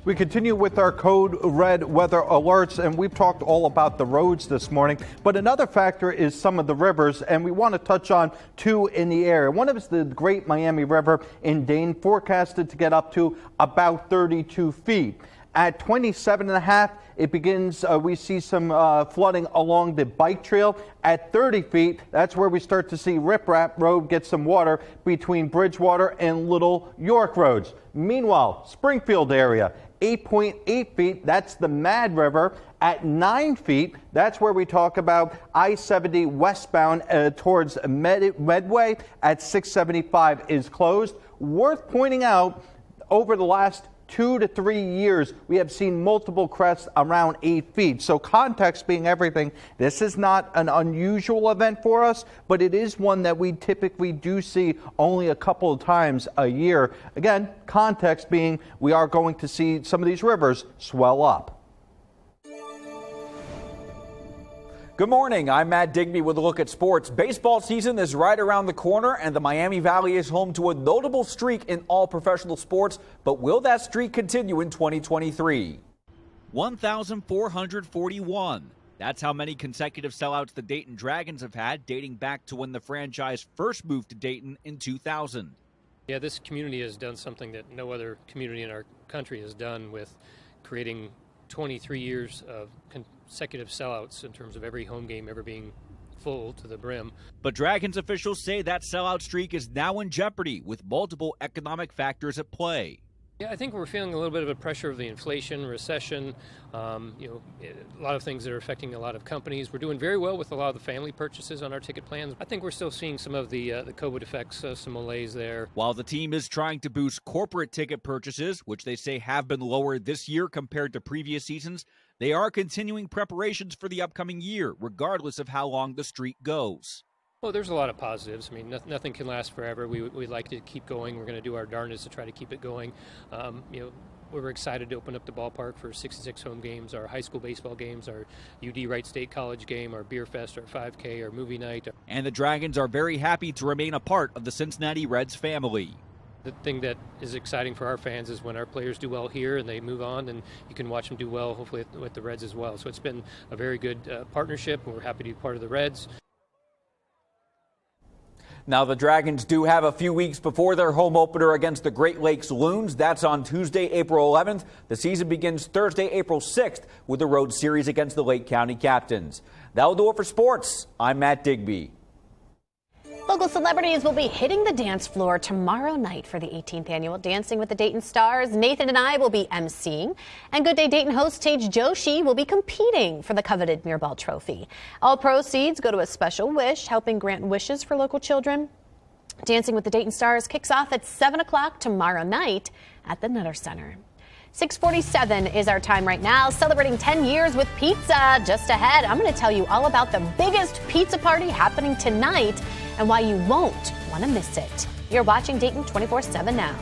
We continue with our code red weather alerts, and we've talked all about the roads this morning, but another factor is some of the rivers, and we want to touch on two in the area. One is the Great Miami River in Dayton, forecasted to get up to about 32 feet. At 27.5, it begins, we see some flooding along the bike trail. At 30 feet, that's where we start to see Riprap Road get some water between Bridgewater and Little York Roads. Meanwhile, Springfield area, 8.8 feet, that's the Mad River. At 9 feet, that's where we talk about I-70 westbound towards Medway at 675 is closed. Worth pointing out, over the last 2 to 3 years, we have seen multiple crests around 8 feet. So context being everything, this is not an unusual event for us, but it is one that we typically do see only a couple of times a year. Again, context being we are going to see some of these rivers swell up. Good morning. I'm Matt Digby with a look at sports. Baseball season is right around the corner, and the Miami Valley is home to a notable streak in all professional sports. But will that streak continue in 2023? 1,441. That's how many consecutive sellouts the Dayton Dragons have had, dating back to when the franchise first moved to Dayton in 2000. Yeah, this community has done something that no other community in our country has done, with creating 23 years of consecutive sellouts in terms of every home game ever being full to the brim. But Dragons officials say that sellout streak is now in jeopardy with multiple economic factors at play. Yeah, I think we're feeling a little bit of a pressure of the inflation, recession, a lot of things that are affecting a lot of companies. We're doing very well with a lot of the family purchases on our ticket plans. I think we're still seeing some of the COVID effects, some malaise there. While the team is trying to boost corporate ticket purchases, which they say have been lower this year compared to previous seasons, they are continuing preparations for the upcoming year, regardless of how long the streak goes. Well, there's a lot of positives. I mean, nothing can last forever. We like to keep going. We're going to do our darndest to try to keep it going. We're excited to open up the ballpark for 66 home games, our high school baseball games, our UD Wright State College game, our beer fest, our 5K, our movie night. And the Dragons are very happy to remain a part of the Cincinnati Reds family. The thing that is exciting for our fans is when our players do well here and they move on, and you can watch them do well, hopefully, with the Reds as well. So it's been a very good partnership, and we're happy to be part of the Reds. Now, the Dragons do have a few weeks before their home opener against the Great Lakes Loons. That's on Tuesday, April 11th. The season begins Thursday, April 6th with the road series against the Lake County Captains. That'll do it for sports. I'm Matt Digby. Local celebrities will be hitting the dance floor tomorrow night for the 18th annual Dancing with the Dayton Stars. Nathan and I will be emceeing, and Good Day Dayton host Tage Joshi will be competing for the coveted Mirabelle Trophy. All proceeds go to a special wish, helping grant wishes for local children. Dancing with the Dayton Stars kicks off at 7 o'clock tomorrow night at the Nutter Center. 6:47 is our time right now, celebrating 10 years with pizza. Just ahead, I'm going to tell you all about the biggest pizza party happening tonight and why you won't want to miss it. You're watching Dayton 24/7 now.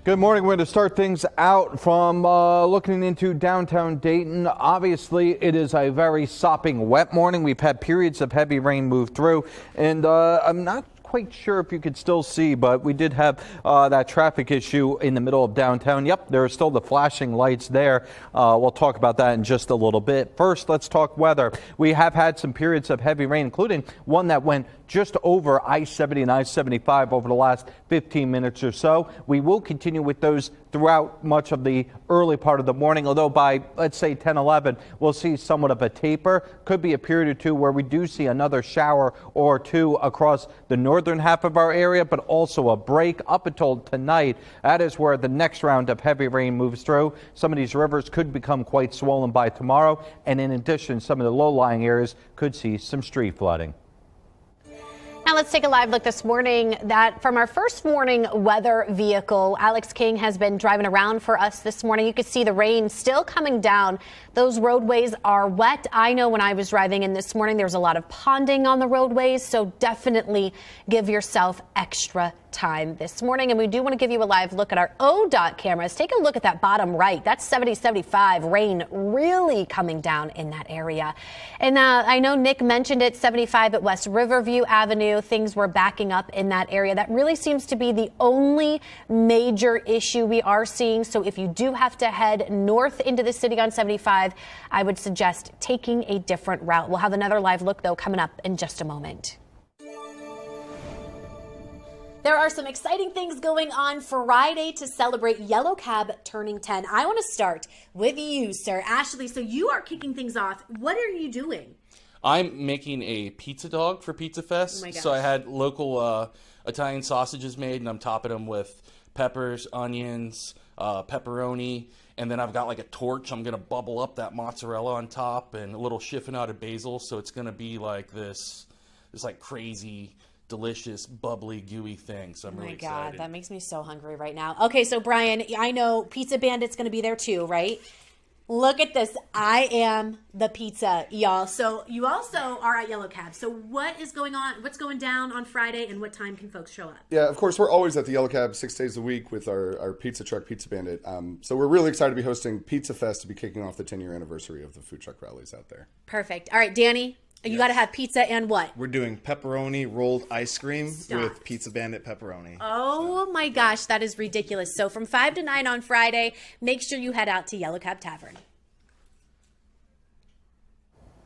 Good morning. We're going to start things out from looking into downtown Dayton. Obviously, it is a very sopping wet morning. We've had periods of heavy rain move through, and I'm not quite sure if you could still see, but we did have that traffic issue in the middle of downtown. Yep, there are still the flashing lights there. We'll talk about that in just a little bit. First, let's talk weather. We have had some periods of heavy rain, including one that went just over I-70 and I-75 over the last 15 minutes or so. We will continue with those throughout much of the early part of the morning, although by, let's say, 10, 11, we'll see somewhat of a taper. Could be a period or two where we do see another shower or two across the northern half of our area, but also a break up until tonight. That is where the next round of heavy rain moves through. Some of these rivers could become quite swollen by tomorrow, and in addition, some of the low-lying areas could see some street flooding. Now let's take a live look this morning that from our first morning weather vehicle. Alex King has been driving around for us this morning. You can see the rain still coming down. Those roadways are wet. I know when I was driving in this morning, there was a lot of ponding on the roadways, so definitely give yourself extra time this morning. And we do want to give you a live look at our ODOT cameras. Take a look at that bottom right. That's 70, 75. Rain really coming down in that area. And I know Nick mentioned it, 75 at West Riverview Avenue. Things were backing up in that area. That really seems to be the only major issue we are seeing. So if you do have to head north into the city on 75, I would suggest taking a different route. We'll have another live look, though, coming up in just a moment. There are some exciting things going on Friday to celebrate Yellow Cab turning 10. I want to start with you, sir. Ashley, so you are kicking things off. What are you doing? I'm making a pizza dog for Pizza Fest. Oh my gosh. So I had local Italian sausages made, and I'm topping them with peppers, onions, pepperoni, and then I've got like a torch. I'm going to bubble up that mozzarella on top and a little chiffonade basil. So it's going to be like this like crazy, delicious, bubbly, gooey thing. So I'm really excited. Oh my God, that makes me so hungry right now. Okay, so Brian, I know Pizza Bandit's going to be there too, right? Look at this. I am the pizza, y'all. So you also are at Yellow Cab. So what is going on? What's going down on Friday, and what time can folks show up? Yeah, of course, we're always at the Yellow Cab 6 days a week with our pizza truck, Pizza Bandit. So we're really excited to be hosting Pizza Fest to be kicking off the 10-year anniversary of the food truck rallies out there. Perfect. All right, Danny, you got to have pizza and what? We're doing pepperoni rolled ice cream with Pizza Bandit pepperoni. Oh my gosh, that is ridiculous. So from 5 to 9 on Friday, make sure you head out to Yellow Cab Tavern.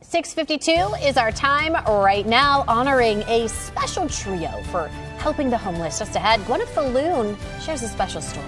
6:52 is our time right now, honoring a special trio for helping the homeless. Just ahead, Gwyneth Falloon shares a special story.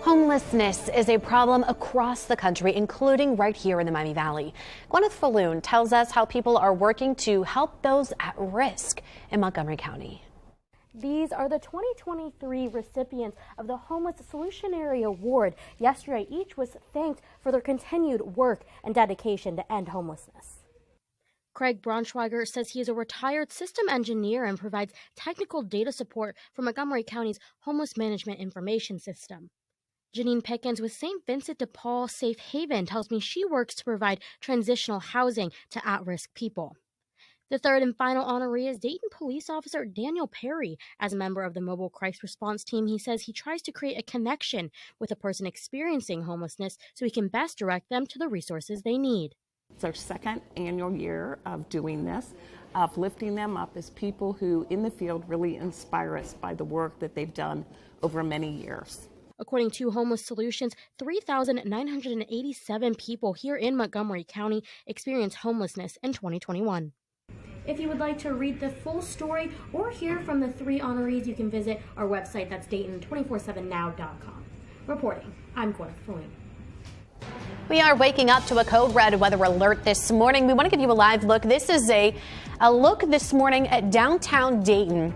Homelessness is a problem across the country, including right here in the Miami Valley. Gwyneth Falloon tells us how people are working to help those at risk in Montgomery County. These are the 2023 recipients of the Homeless Solutionary Award. Yesterday, each was thanked for their continued work and dedication to end homelessness. Craig Braunschweiger says he is a retired system engineer and provides technical data support for Montgomery County's homeless management information system. Janine Pickens with St. Vincent de Paul Safe Haven tells me she works to provide transitional housing to at-risk people. The third and final honoree is Dayton police officer Daniel Perry. As a member of the mobile crisis response team, he says he tries to create a connection with a person experiencing homelessness so he can best direct them to the resources they need. It's our second annual year of doing this, of lifting them up as people who in the field really inspire us by the work that they've done over many years. According to Homeless Solutions, 3,987 people here in Montgomery County experienced homelessness in 2021. If you would like to read the full story or hear from the three honorees, you can visit our website. That's Dayton247now.com. Reporting, I'm Gwyneth Falloon. We are waking up to a code red weather alert this morning. We want to give you a live look. This is a look this morning at downtown Dayton.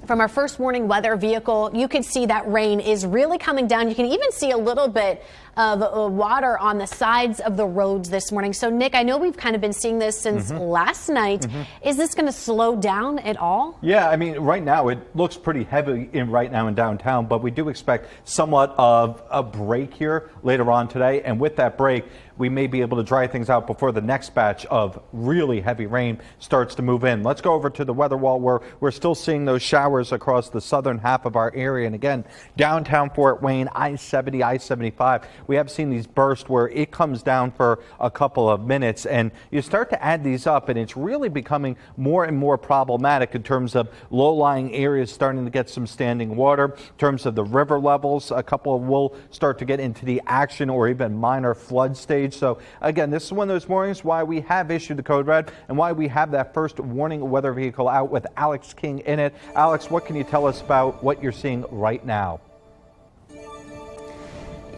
From our first warning weather vehicle, you can see that rain is really coming down. You can even see a little bit of water on the sides of the roads this morning. So, Nick, I know we've kind of been seeing this since last night. Is this going to slow down at all? Yeah, I mean, right now it looks pretty heavy right now in downtown, but we do expect somewhat of a break here later on today. And with that break, we may be able to dry things out before the next batch of really heavy rain starts to move in. Let's go over to the weather wall where we're still seeing those showers across the southern half of our area. And again, downtown Fort Wayne, I-70, I-75, we have seen these bursts where it comes down for a couple of minutes, and you start to add these up, and it's really becoming more and more problematic in terms of low-lying areas starting to get some standing water. In terms of the river levels, a couple will start to get into the action or even minor flood stage. So again, this is one of those mornings why we have issued the code red and why we have that first warning weather vehicle out with Alex King in it. Alex, what can you tell us about what you're seeing right now?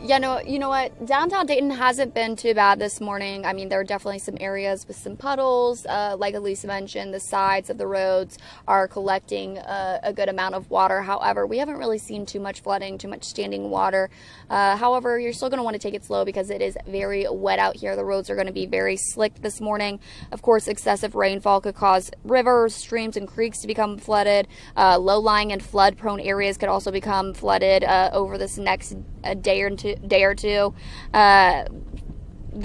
Yeah, you know what? Downtown Dayton hasn't been too bad this morning. I mean, there are definitely some areas with some puddles. Like Elisa mentioned, the sides of the roads are collecting a good amount of water. However, we haven't really seen too much flooding, too much standing water. However, you're still going to want to take it slow because it is very wet out here. The roads are going to be very slick this morning. Of course, excessive rainfall could cause rivers, streams, and creeks to become flooded. Low-lying and flood-prone areas could also become flooded over this next day or two.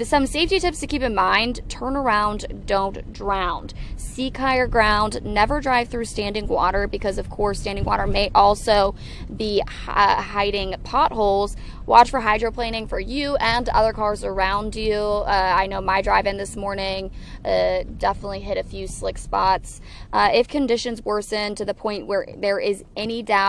Some safety tips to keep in mind: turn around, don't drown. Seek higher ground. Never drive through standing water because, of course, standing water may also be hiding potholes. Watch for hydroplaning for you and other cars around you. I know my drive-in this morning definitely hit a few slick spots. If conditions worsen to the point where there is any doubt